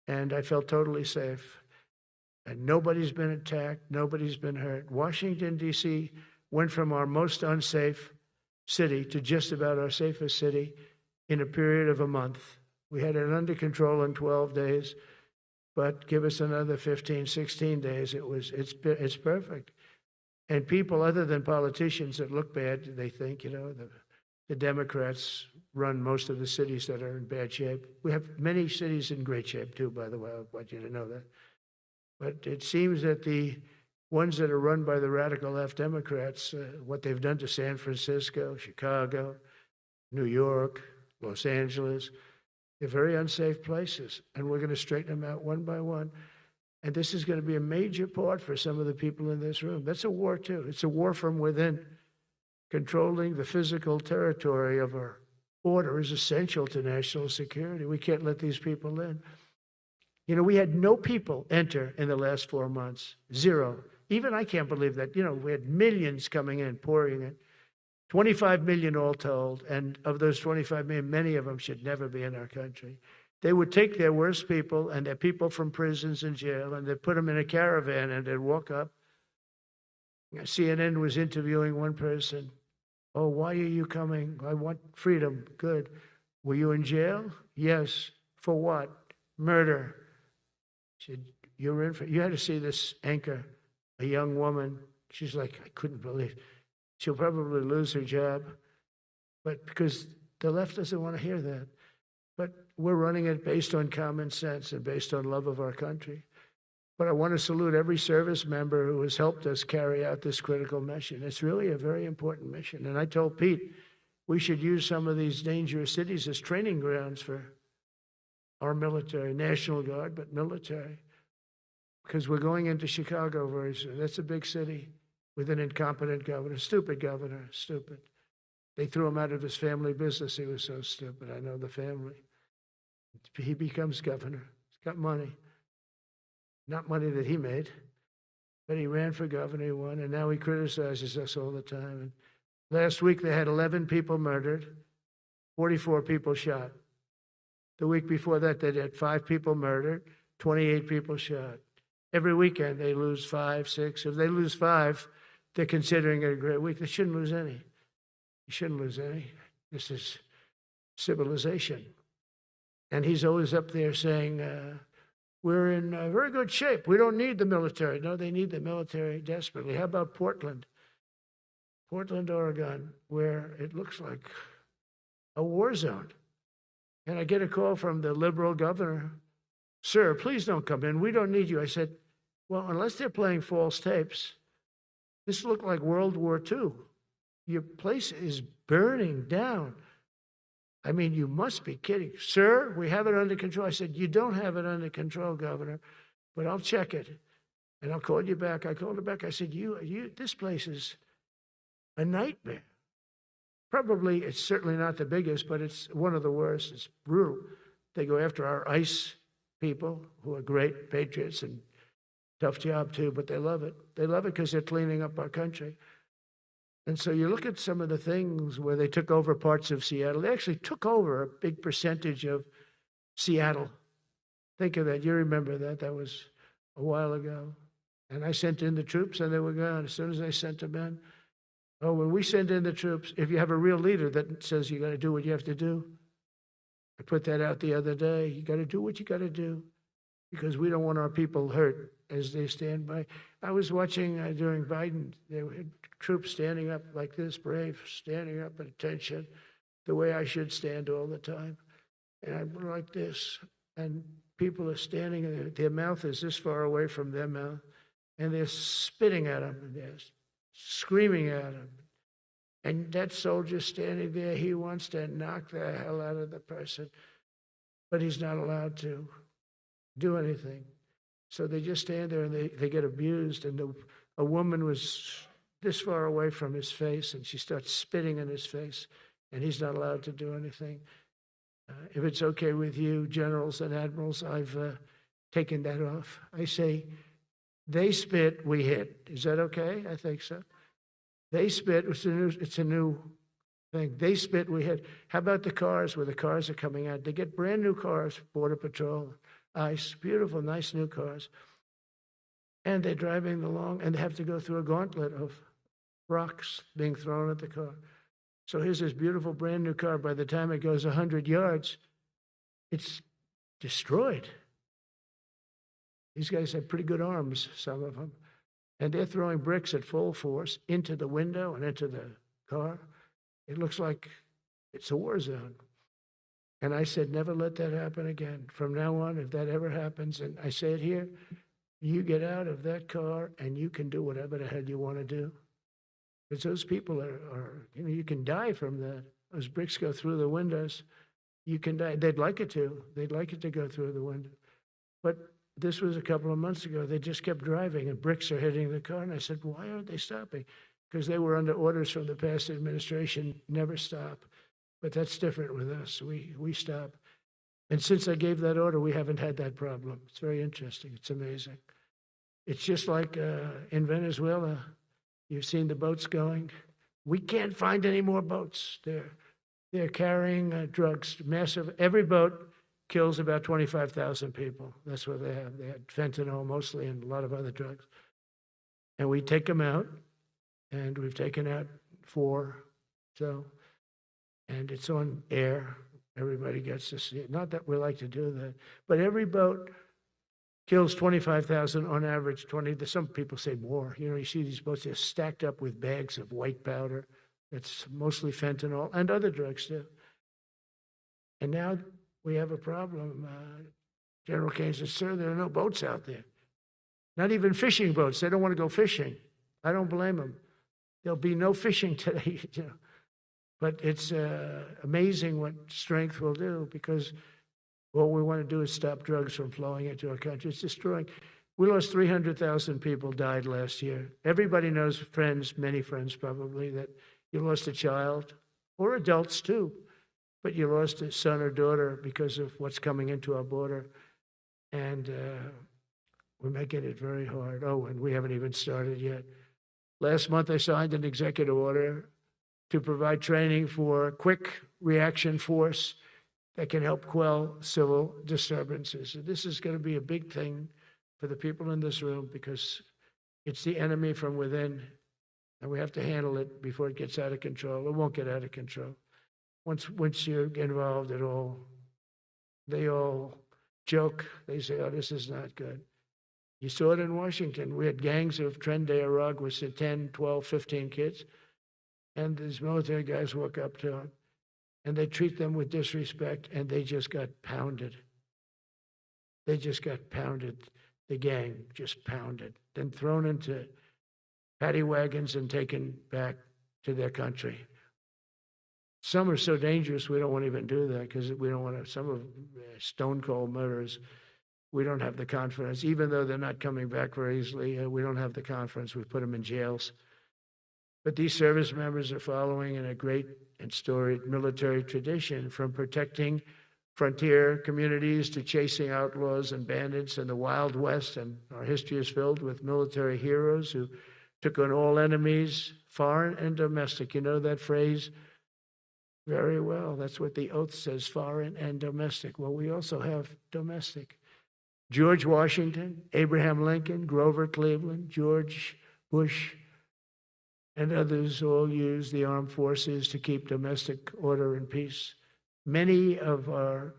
And I felt totally safe. And nobody's been attacked. Nobody's been hurt. Washington, D.C. went from our most unsafe city to just about our safest city in a period of a month. We had it under control in 12 days, but give us another 15, 16 days. It's perfect. And people other than politicians that look bad, they think, the Democrats run most of the cities that are in bad shape. We have many cities in great shape too, by the way. I want you to know that. But it seems that the ones that are run by the radical left Democrats, what they've done to San Francisco, Chicago, New York, Los Angeles, they're very unsafe places. And we're going to straighten them out one by one. And this is going to be a major part for some of the people in this room. That's a war too. It's a war from within. Controlling the physical territory of our border is essential to national security. We can't let these people in. We had no people enter in the last 4 months. 0. Even I can't believe that. We had millions coming in, pouring in. 25 million all told. And of those 25 million, many of them should never be in our country. They would take their worst people and their people from prisons and jail, and they'd put them in a caravan and they'd walk up. CNN was interviewing one person. Oh, why are you coming? I want freedom. Good. Were you in jail? Yes. For what? Murder. She said, you had to see this anchor, a young woman. She's like, I couldn't believe. She'll probably lose her job. But because the left doesn't want to hear that. But we're running it based on common sense and based on love of our country. But I want to salute every service member who has helped us carry out this critical mission. It's really a very important mission. And I told Pete, we should use some of these dangerous cities as training grounds for our military, National Guard, but military. Because we're going into Chicago very soon. That's a big city with an incompetent governor, stupid governor, stupid. They threw him out of his family business. He was so stupid. I know the family. He becomes governor. He's got money. Not money that he made, but he ran for governor, he won, and now he criticizes us all the time. And last week they had 11 people murdered, 44 people shot. The week before that they had 5 people murdered, 28 people shot. Every weekend they lose 5, 6. If they lose 5, they're considering it a great week. They shouldn't lose any. You shouldn't lose any. This is civilization. And he's always up there saying, we're in very good shape. We don't need the military. No, they need the military desperately. How about Portland? Portland, Oregon, where it looks like a war zone. And I get a call from the liberal governor. Sir, please don't come in. We don't need you. I said, well, unless they're playing false tapes, this looked like World War II. Your place is burning down. I mean, you must be kidding. Sir, we have it under control. I said, you don't have it under control, Governor, but I'll check it. and I'll call you back. I called her back. I said, this place is a nightmare. Probably, it's certainly not the biggest, but it's one of the worst. It's brutal. They go after our ICE people, who are great patriots and tough job too, but they love it. They love it because they're cleaning up our country. And so you look at some of the things where they took over parts of Seattle. They actually took over a big percentage of Seattle. Think of that. You remember that. That was a while ago. And I sent in the troops and they were gone. As soon as I sent them in, when we send in the troops, if you have a real leader that says you got to do what you have to do, I put that out the other day. You got to do what you got to do because we don't want our people hurt as they stand by. I was watching during Biden, there were troops standing up like this, brave, standing up at attention, the way I should stand all the time. And I'm like this, and people are standing, and their mouth is this far away from their mouth, and they're spitting at them, and they're screaming at them. And that soldier standing there, he wants to knock the hell out of the person, but he's not allowed to do anything. So they just stand there and they get abused. And a woman was this far away from his face, and she starts spitting in his face, and he's not allowed to do anything. If it's okay with you, generals and admirals, I've taken that off. I say, they spit, we hit. Is that okay? I think so. They spit, it's a new thing. They spit, we hit. How about the cars where the cars are coming out? They get brand new cars, Border Patrol, ICE, beautiful, nice new cars. And they're driving along and they have to go through a gauntlet of rocks being thrown at the car. So here's this beautiful brand new car. By the time it goes 100 yards, it's destroyed. These guys have pretty good arms, some of them. And they're throwing bricks at full force into the window and into the car. It looks like it's a war zone. And I said, never let that happen again. From now on, if that ever happens, and I say it here, you get out of that car and you can do whatever the hell you want to do. Because those people are, you can die from that. Those bricks go through the windows. You can die. They'd like it to. They'd like it to go through the window. But this was a couple of months ago. They just kept driving and bricks are hitting the car. And I said, why aren't they stopping? Because they were under orders from the past administration, never stop. But that's different with us. We stop. And since I gave that order, we haven't had that problem. It's very interesting. It's amazing. It's just like in Venezuela. You've seen the boats going. We can't find any more boats. They're carrying drugs, massive. Every boat kills about 25,000 people. That's what they have. They had fentanyl mostly and a lot of other drugs. And we take them out, and we've taken out 4. And it's on air. Everybody gets to see it. Not that we like to do that, but every boat kills 25,000 on average. 20. Some people say more. You see these boats, they're stacked up with bags of white powder. It's mostly fentanyl and other drugs too. And now we have a problem. General Kane says, sir, there are no boats out there. Not even fishing boats. They don't want to go fishing. I don't blame them. There'll be no fishing today. But it's amazing what strength will do, because what we want to do is stop drugs from flowing into our country. It's destroying. We lost 300,000 people died last year. Everybody knows friends, many friends probably, that you lost a child, or adults too, but you lost a son or daughter because of what's coming into our border. And we're making it very hard. Oh, and we haven't even started yet. Last month I signed an executive order to provide training for quick reaction force that can help quell civil disturbances. And this is going to be a big thing for the people in this room, because it's the enemy from within, and we have to handle it before it gets out of control. It won't get out of control. Once you're involved at all, they all joke. They say, oh, this is not good. You saw it in Washington. We had gangs of Trenday Rug with 10, 12, 15 kids. And these military guys walk up to them, and they treat them with disrespect, and they just got pounded. They just got pounded. The gang just pounded, then thrown into paddy wagons and taken back to their country. Some are so dangerous we don't want to even do that, because we don't want to. Some of stone cold murderers. we don't have the confidence. Even though they're not coming back very easily, we don't have the confidence. We put them in jails. But these service members are following in a great and storied military tradition, from protecting frontier communities to chasing outlaws and bandits in the Wild West. And our history is filled with military heroes who took on all enemies, foreign and domestic. You know that phrase very well. That's what the oath says, foreign and domestic. Well, we also have domestic. George Washington, Abraham Lincoln, Grover Cleveland, George Bush, and others all used the armed forces to keep domestic order and peace. Many of our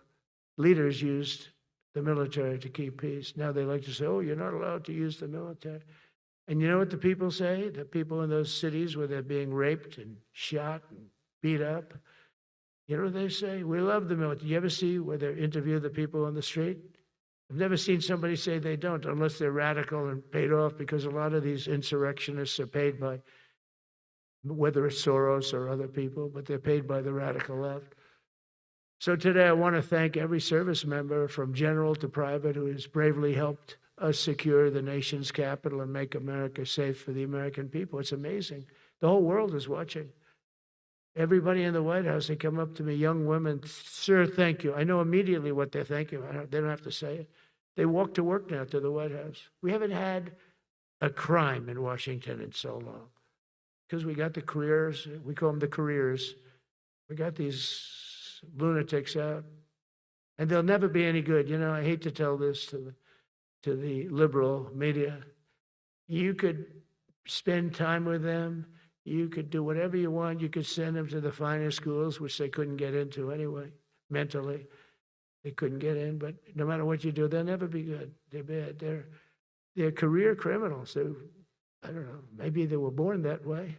leaders used the military to keep peace. Now they like to say, oh, you're not allowed to use the military. And you know what the people say? The people in those cities where they're being raped and shot and beat up, you know what they say? We love the military. You ever see where they interview the people on the street? I've never seen somebody say they don't, unless they're radical and paid off, because a lot of these insurrectionists are paid by, whether it's Soros or other people, but they're paid by the radical left. So today I want to thank every service member from general to private who has bravely helped us secure the nation's capital and make America safe for the American people. It's amazing. The whole world is watching. Everybody in the White House, they come up to me, young women, sir, thank you. I know immediately what they're thanking. They don't have to say it. They walk to work now to the White House. We haven't had a crime in Washington in so long because we got the careers. We call them the careers. We got these lunatics out, and they'll never be any good. You know, I hate to tell this to the liberal media. You could spend time with them. You could do whatever you want. You could send them to the finer schools, which they couldn't get into anyway, mentally. They couldn't get in, but no matter what you do, they'll never be good. They're bad. They're career criminals. I don't know, maybe they were born that way.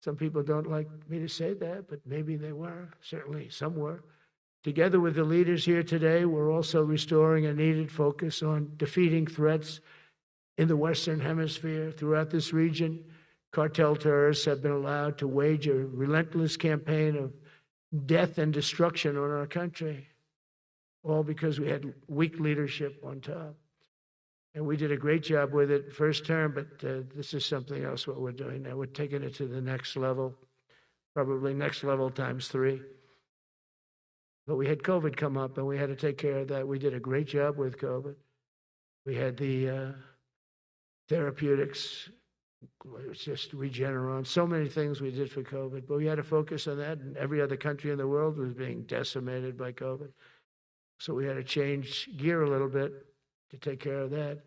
Some people don't like me to say that, but maybe they were. Certainly some were. Together with the leaders here today, we're also restoring a needed focus on defeating threats in the Western Hemisphere. Throughout this region, cartel terrorists have been allowed to wage a relentless campaign of death and destruction on our country, all because we had weak leadership on top. And we did a great job with it first term, but this is something else what we're doing now. We're taking it to the next level, probably next level times 3. But we had COVID come up, and we had to take care of that. We did a great job with COVID. We had the therapeutics. It was just Regeneron. So many things we did for COVID, but we had to focus on that, and every other country in the world was being decimated by COVID. So we had to change gear a little bit to take care of that.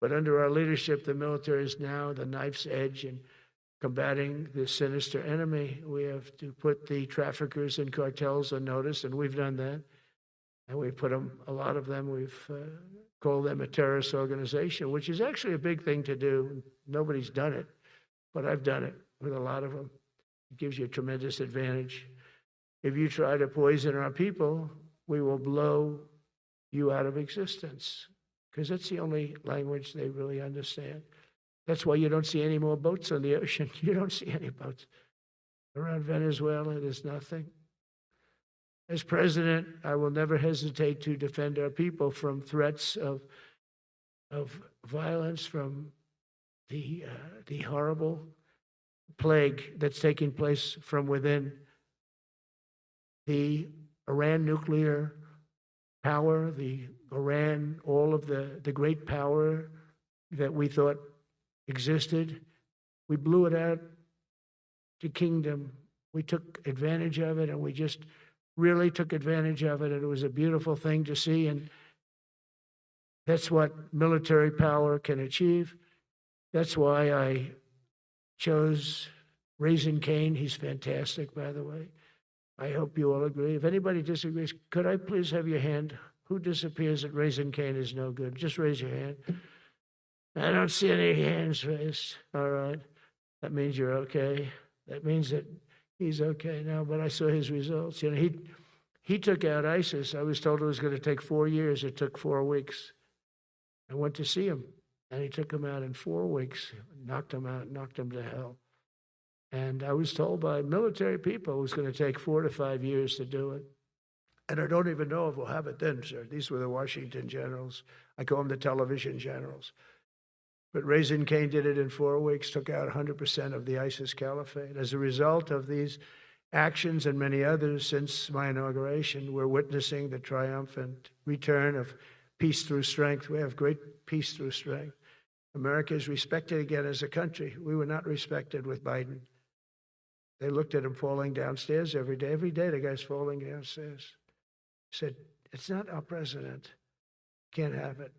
But under our leadership, the military is now the knife's edge in combating this sinister enemy. We have to put the traffickers and cartels on notice, and we've done that. And we've put them, a lot of them, we've called them a terrorist organization, which is actually a big thing to do. Nobody's done it, but I've done it with a lot of them. It gives you a tremendous advantage. If you try to poison our people, we will blow you out of existence, because that's the only language they really understand. That's why you don't see any more boats on the ocean. You don't see any boats. Around Venezuela, there's nothing. As president, I will never hesitate to defend our people from threats of violence, from the horrible plague that's taking place from within. The Iran nuclear power, the Iran, all of the great power that we thought existed, we blew it out to kingdom. We took advantage of it, and we just really took advantage of it, and it was a beautiful thing to see, and that's what military power can achieve. That's why I chose Raising Cane. He's fantastic, by the way. I hope you all agree. If anybody disagrees, could I please have your hand? Who disappears at Raising Cane is no good? Just raise your hand. I don't see any hands raised. All right. That means you're okay. That means that he's okay now, but I saw his results. You know, he took out ISIS. I was told it was going to take 4 years. It took 4 weeks. I went to see him, and he took him out in 4 weeks, knocked him out, knocked him to hell. And I was told by military people it was going to take 4 to 5 years to do it. And I don't even know if we'll have it then, sir. These were the Washington generals. I call them the television generals. But Raisin Cain did it in 4 weeks, took out 100% of the ISIS caliphate. As a result of these actions and many others since my inauguration, we're witnessing the triumphant return of peace through strength. We have great peace through strength. America is respected again as a country. We were not respected with Biden. They looked at him falling downstairs every day. Every day the guy's falling downstairs. Said, it's not our president. Can't have it.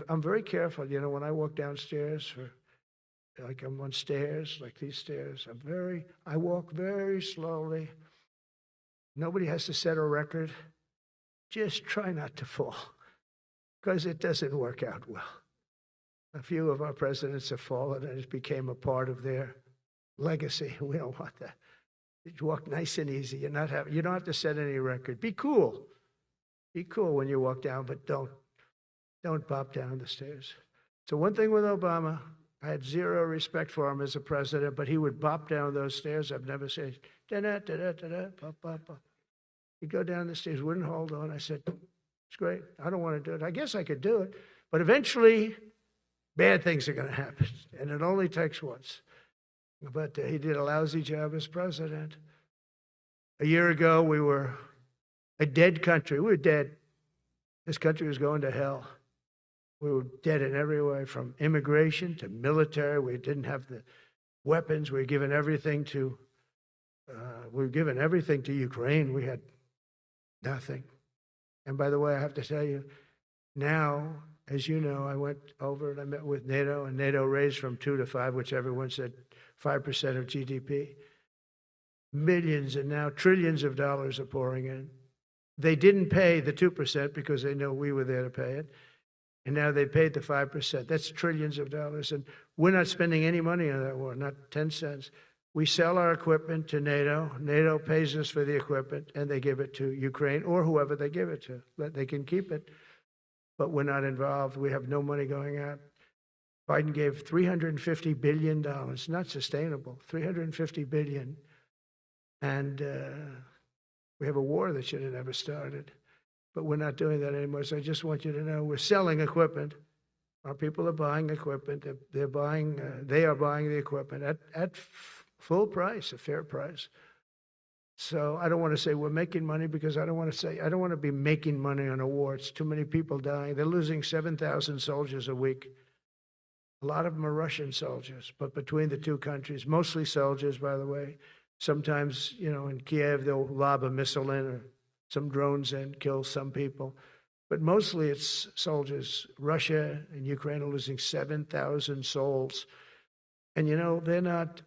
I'm very careful, when I walk downstairs like I'm on stairs, like these stairs. I walk very slowly. Nobody has to set a record. Just try not to fall, because it doesn't work out well. A few of our presidents have fallen, and it became a part of their legacy. We don't want that. You walk nice and easy. You don't have to set any record. Be cool. Be cool when you walk down, but don't pop down the stairs. So one thing with Obama, I had zero respect for him as a president, but he would bop down those stairs. I've never said, da-da-da-da-da-da, pop, pop, pop. He'd go down the stairs, wouldn't hold on. I said, it's great. I don't want to do it. I guess I could do it. But eventually, bad things are going to happen, and it only takes once. But he did a lousy job as president. A year ago, we were a dead country. We were dead. This country was going to hell. We were dead in every way, from immigration to military. We didn't have the weapons. We were given everything to Ukraine. We had nothing. And by the way, I have to tell you, now, as you know, I went over and I met with NATO, and NATO raised from 2 to 5, which everyone said 5% of GDP. Millions and now trillions of dollars are pouring in. They didn't pay the 2% because they know we were there to pay it. And now they paid the 5%. That's trillions of dollars. And we're not spending any money on that war, not 10 cents. We sell our equipment to NATO. NATO pays us for the equipment, and they give it to Ukraine or whoever they give it to. They can keep it, but we're not involved. We have no money going out. Biden gave $350 billion. Not sustainable. $350 billion. And we have a war that should have never started. But we're not doing that anymore. So I just want you to know we're selling equipment. Our people are buying equipment. They are buying the equipment at full price, a fair price. So I don't want to say we're making money, because I don't want to be making money on a war. It's too many people dying. They're losing 7,000 soldiers a week. A lot of them are Russian soldiers, but between the two countries, mostly soldiers, by the way. Sometimes, in Kiev, they'll lob a missile in or some drones in, kill some people. But mostly it's soldiers. Russia and Ukraine are losing 7,000 souls. And, they're not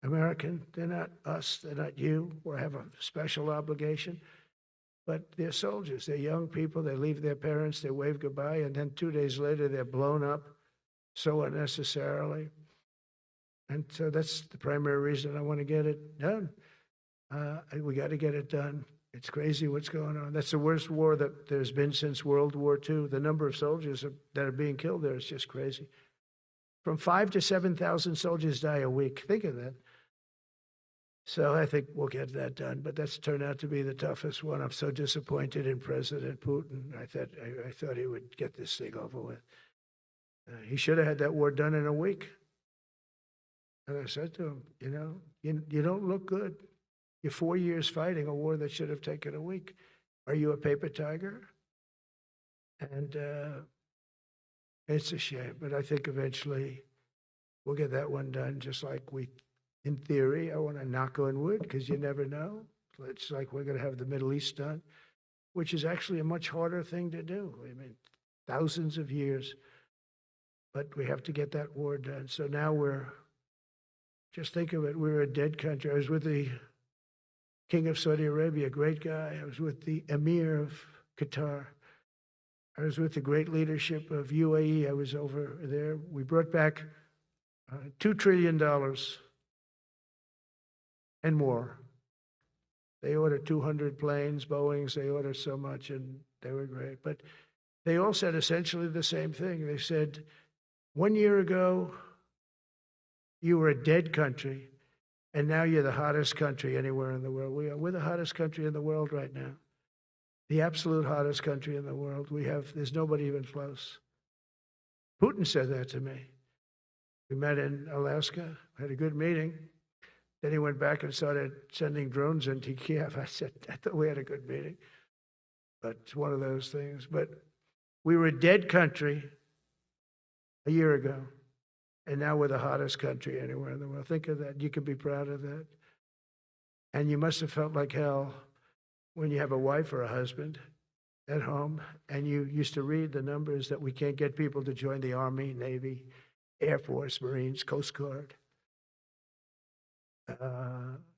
American. They're not us. They're not you. We have a special obligation. But they're soldiers. They're young people. They leave their parents. They wave goodbye. And then 2 days later, they're blown up so unnecessarily. And so that's the primary reason I want to get it done. We got to get it done. It's crazy what's going on. That's the worst war that there's been since World War II. The number of soldiers that are being killed there is just crazy. From 5,000 to 7,000 soldiers die a week. Think of that. So I think we'll get that done. But that's turned out to be the toughest one. I'm so disappointed in President Putin. I thought he would get this thing over with. He should have had that war done in a week. And I said to him, you don't look good. You're 4 years fighting a war that should have taken a week. Are you a paper tiger? And it's a shame, but I think eventually we'll get that one done, just like in theory, I want to knock on wood, because you never know. It's like we're going to have the Middle East done, which is actually a much harder thing to do. I mean, thousands of years, but we have to get that war done. So now just think of it, we're a dead country. I was with the King of Saudi Arabia, a great guy. I was with the Emir of Qatar. I was with the great leadership of UAE. I was over there. We brought back $2 trillion and more. They ordered 200 planes, Boeings. They ordered so much, and they were great. But they all said essentially the same thing. They said, 1 year ago, you were a dead country. And now you're the hottest country anywhere in the world. We're the hottest country in the world right now. The absolute hottest country in the world. There's nobody even close. Putin said that to me. We met in Alaska, had a good meeting. Then he went back and started sending drones into Kiev. I said, I thought we had a good meeting. But it's one of those things. But we were a dead country a year ago. And now we're the hottest country anywhere in the world. Think of that. You can be proud of that. And you must have felt like hell when you have a wife or a husband at home and you used to read the numbers that we can't get people to join the Army, Navy, Air Force, Marines, Coast Guard.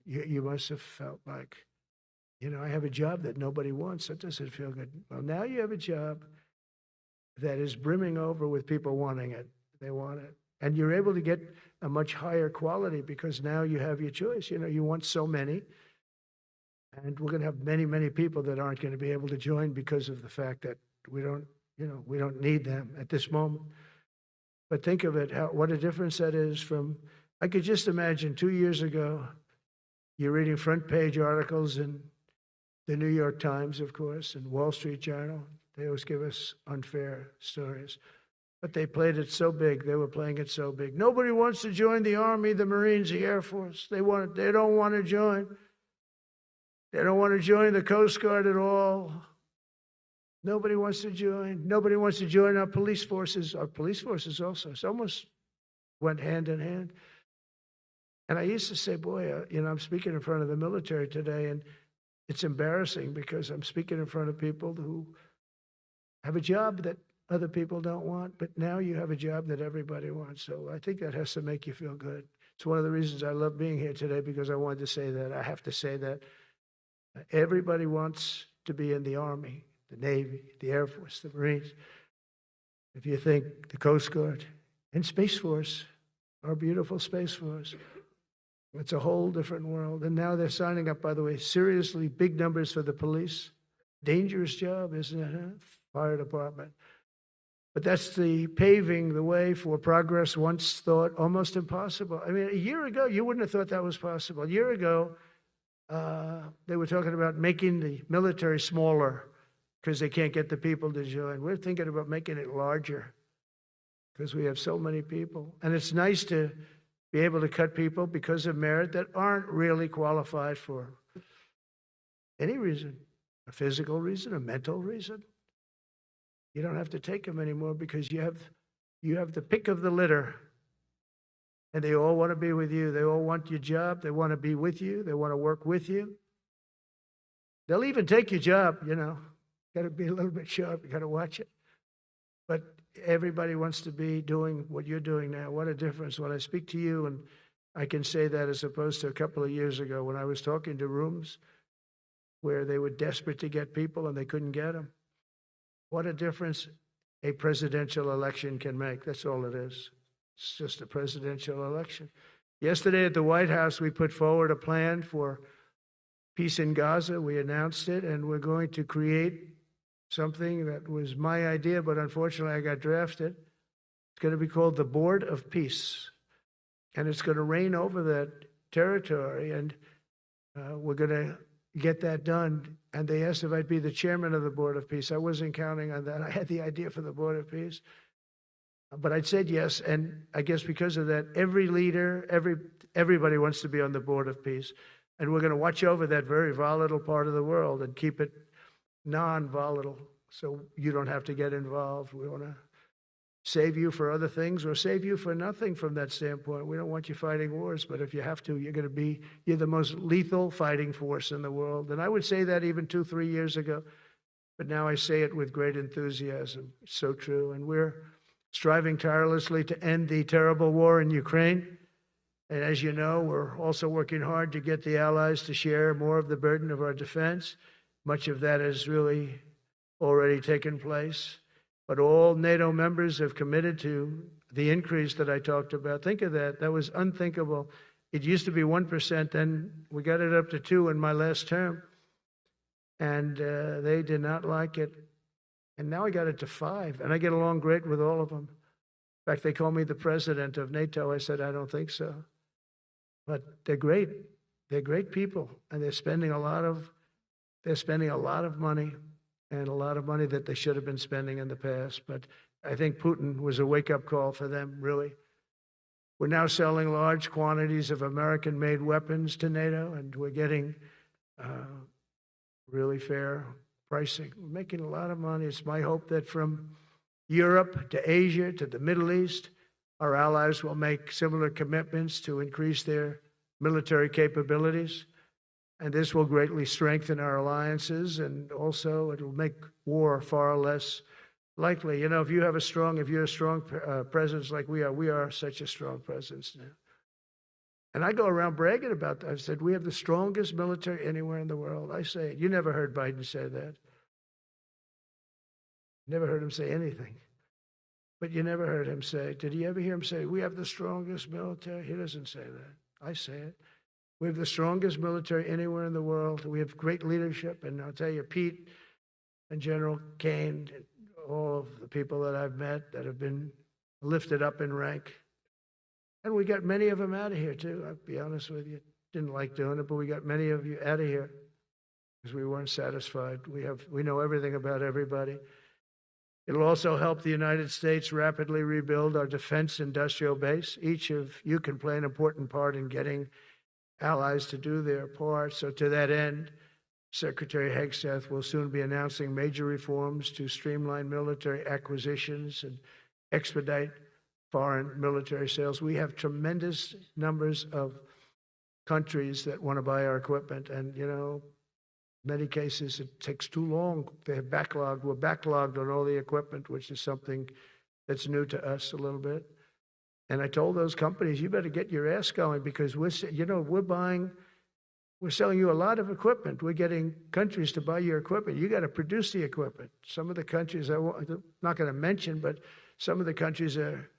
You must have felt like, I have a job that nobody wants. That doesn't feel good. Well, now you have a job that is brimming over with people wanting it. They want it. And you're able to get a much higher quality because now you have your choice. You want so many. And we're going to have many, many people that aren't going to be able to join because of the fact that we don't need them at this moment. But think of it, what a difference that is from, I could just imagine 2 years ago, you're reading front page articles in the New York Times, of course, and Wall Street Journal. They always give us unfair stories. But they played it so big. They were playing it so big. Nobody wants to join the Army, the Marines, the Air Force. They don't want to join. They don't want to join the Coast Guard at all. Nobody wants to join. Nobody wants to join our police forces. Our police forces also. It's almost went hand in hand. And I used to say, boy, I'm speaking in front of the military today, and it's embarrassing because I'm speaking in front of people who have a job that other people don't want, but now you have a job that everybody wants. So I think that has to make you feel good. It's one of the reasons I love being here today, because I wanted to say that. I have to say that everybody wants to be in the Army, the Navy, the Air Force, the Marines. If you think the Coast Guard and Space Force, our beautiful Space Force, it's a whole different world. And now they're signing up, by the way, seriously big numbers for the police. Dangerous job, isn't it? Huh? Fire department. But that's the paving the way for progress once thought almost impossible. I mean, a year ago, you wouldn't have thought that was possible. A year ago, they were talking about making the military smaller because they can't get the people to join. We're thinking about making it larger because we have so many people. And it's nice to be able to cut people because of merit that aren't really qualified for any reason, a physical reason, a mental reason. You don't have to take them anymore because you have the pick of the litter, and they all want to be with you. They all want your job. They want to be with you. They want to work with you. They'll even take your job, Got to be a little bit sharp. You got to watch it. But everybody wants to be doing what you're doing now. What a difference. When I speak to you, and I can say that as opposed to a couple of years ago when I was talking to rooms where they were desperate to get people and they couldn't get them. What a difference a presidential election can make. That's all it is. It's just a presidential election. Yesterday at the White House, we put forward a plan for peace in Gaza. We announced it, and we're going to create something that was my idea, but unfortunately I got drafted. It's going to be called the Board of Peace, and it's going to reign over that territory, and we're going to get that done. And they asked if I'd be the chairman of the Board of Peace. I wasn't counting on that. I had the idea for the Board of Peace, but I said yes. And I guess because of that, every leader, everybody wants to be on the Board of Peace. And we're going to watch over that very volatile part of the world and keep it non-volatile so you don't have to get involved. We want to save you for other things or save you for nothing from that standpoint. We don't want you fighting wars, but if you have to, you're the most lethal fighting force in the world. And I would say that even 2-3 years ago, but now I say it with great enthusiasm. It's so true. And we're striving tirelessly to end the terrible war in Ukraine. And as you know, we're also working hard to get the allies to share more of the burden of our defense. Much of that has really already taken place. But all NATO members have committed to the increase that I talked about. Think of that. That was unthinkable. It used to be 1%, then we got it up to 2% in my last term. And they did not like it. And now I got it to 5%, and I get along great with all of them. In fact, they call me the president of NATO. I said, I don't think so. but they're great. They're great people, and they're spending a lot of money, and a lot of money that they should have been spending in the past. But I think Putin was a wake-up call for them, really. We're now selling large quantities of American-made weapons to NATO, and we're getting really fair pricing. We're making a lot of money. It's my hope that from Europe to Asia to the Middle East, our allies will make similar commitments to increase their military capabilities. And this will greatly strengthen our alliances, and also it will make war far less likely. You know, if you're a strong presence like we are such a strong presence now. And I go around bragging about that. I said, we have the strongest military anywhere in the world. I say it. You never heard Biden say that. Never heard him say anything. But you never heard him say, did you ever hear him say, we have the strongest military? He doesn't say that. I say it. We have the strongest military anywhere in the world. We have great leadership. And I'll tell you, Pete and General Kane, all of the people that I've met that have been lifted up in rank. And we got many of them out of here, too. I'll be honest with you. Didn't like doing it, but we got many of you out of here because we weren't satisfied. We know everything about everybody. It'll also help the United States rapidly rebuild our defense industrial base. Each of you can play an important part in getting allies to do their part. So to that end, Secretary Hegseth will soon be announcing major reforms to streamline military acquisitions and expedite foreign military sales. We have tremendous numbers of countries that want to buy our equipment, and, you know, many cases it takes too long. They're backlogged. We're backlogged on all the equipment, which is something that's new to us a little bit. And I told those companies, you better get your ass going, because we're selling you a lot of equipment. We're getting countries to buy your equipment. You got to produce the equipment. Some of the countries, I'm not going to mention, but some of the countries are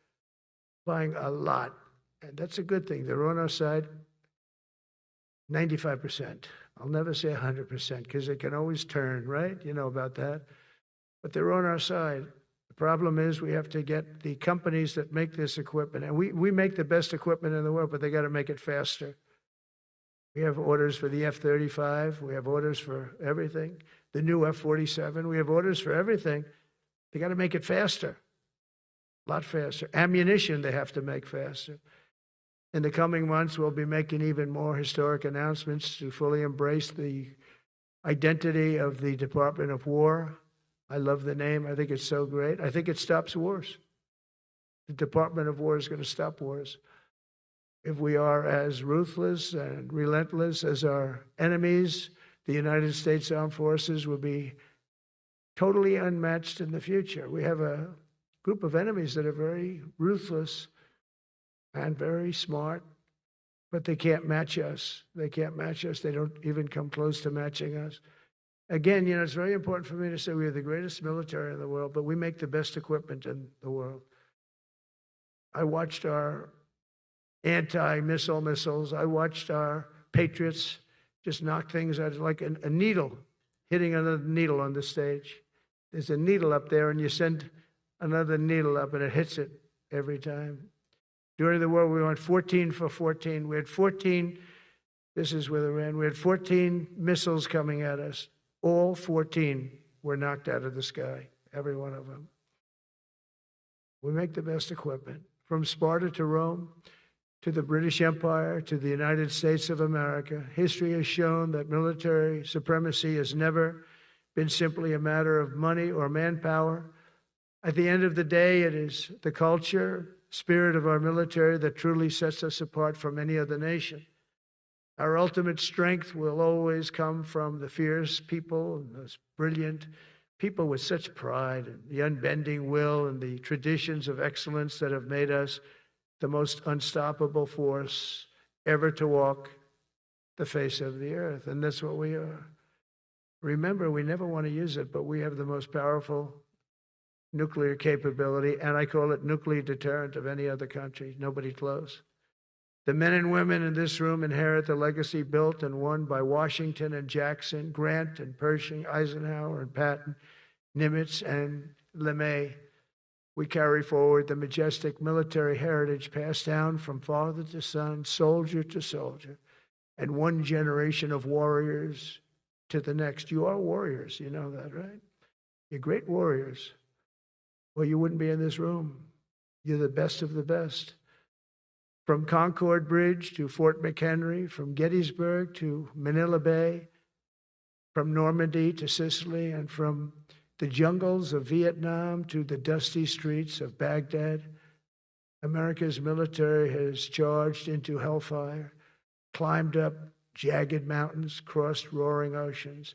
buying a lot. And that's a good thing. They're on our side 95%. I'll never say 100% because they can always turn, right? You know about that. But they're on our side. The problem is we have to get the companies that make this equipment. And we make the best equipment in the world, but they got to make it faster. We have orders for the F-35. We have orders for everything. The new F-47. We have orders for everything. They got to make it faster. A lot faster. Ammunition they have to make faster. In the coming months, we'll be making even more historic announcements to fully embrace the identity of the Department of War. I love the name. I think it's so great. I think it stops wars. The Department of War is going to stop wars. If we are as ruthless and relentless as our enemies, the United States Armed Forces will be totally unmatched in the future. We have a group of enemies that are very ruthless and very smart, but they can't match us. They can't match us. They don't even come close to matching us. Again, you know, it's very important for me to say we are the greatest military in the world, but we make the best equipment in the world. I watched our anti-missile missiles. I watched our Patriots just knock things out like a needle, hitting another needle on the stage. There's a needle up there, and you send another needle up, and it hits it every time. During the war, we went 14 for 14. We had 14, this is with Iran, we had 14 missiles coming at us. All 14 were knocked out of the sky, every one of them. We make the best equipment. From Sparta to Rome, to the British Empire, to the United States of America, history has shown that military supremacy has never been simply a matter of money or manpower. At the end of the day, it is the culture, spirit of our military that truly sets us apart from any other nation. Our ultimate strength will always come from the fierce people and those brilliant people with such pride and the unbending will and the traditions of excellence that have made us the most unstoppable force ever to walk the face of the earth. And that's what we are. Remember, we never want to use it, but we have the most powerful nuclear capability, and I call it nuclear deterrent of any other country. Nobody close. The men and women in this room inherit the legacy built and won by Washington and Jackson, Grant and Pershing, Eisenhower and Patton, Nimitz and LeMay. We carry forward the majestic military heritage passed down from father to son, soldier to soldier, and one generation of warriors to the next. You are warriors, you know that, right? You're great warriors. Well, you wouldn't be in this room. You're the best of the best. From Concord Bridge to Fort McHenry, from Gettysburg to Manila Bay, from Normandy to Sicily, and from the jungles of Vietnam to the dusty streets of Baghdad, America's military has charged into hellfire, climbed up jagged mountains, crossed roaring oceans,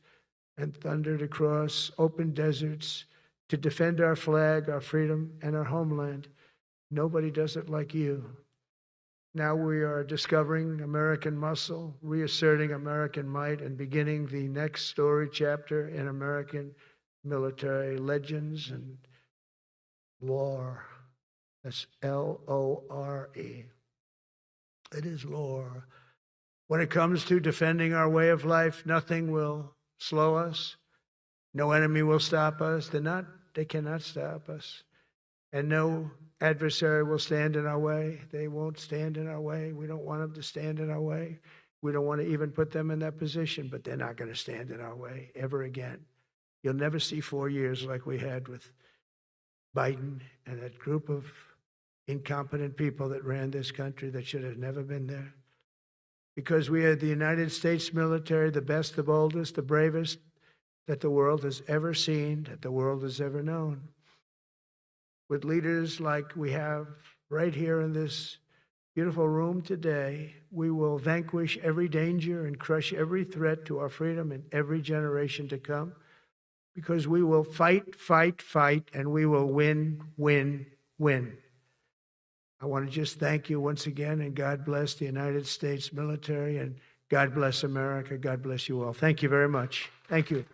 and thundered across open deserts to defend our flag, our freedom, and our homeland. Nobody does it like you. Now we are discovering American muscle, reasserting American might, and beginning the next story chapter in American military legends and lore. That's L-O-R-E. It is lore. When it comes to defending our way of life, nothing will slow us. No enemy will stop us. They cannot stop us. And no adversary will stand in our way. They won't stand in our way. We don't want them to stand in our way. We don't want to even put them in that position, but they're not going to stand in our way ever again. You'll never see 4 years like we had with Biden and that group of incompetent people that ran this country that should have never been there. Because we had the United States military, the best, the boldest, the bravest that the world has ever seen, that the world has ever known. With leaders like we have right here in this beautiful room today, we will vanquish every danger and crush every threat to our freedom in every generation to come. Because we will fight, fight, fight, and we will win, win, win. I want to just thank you once again, and God bless the United States military, and God bless America. God bless you all. Thank you very much. Thank you.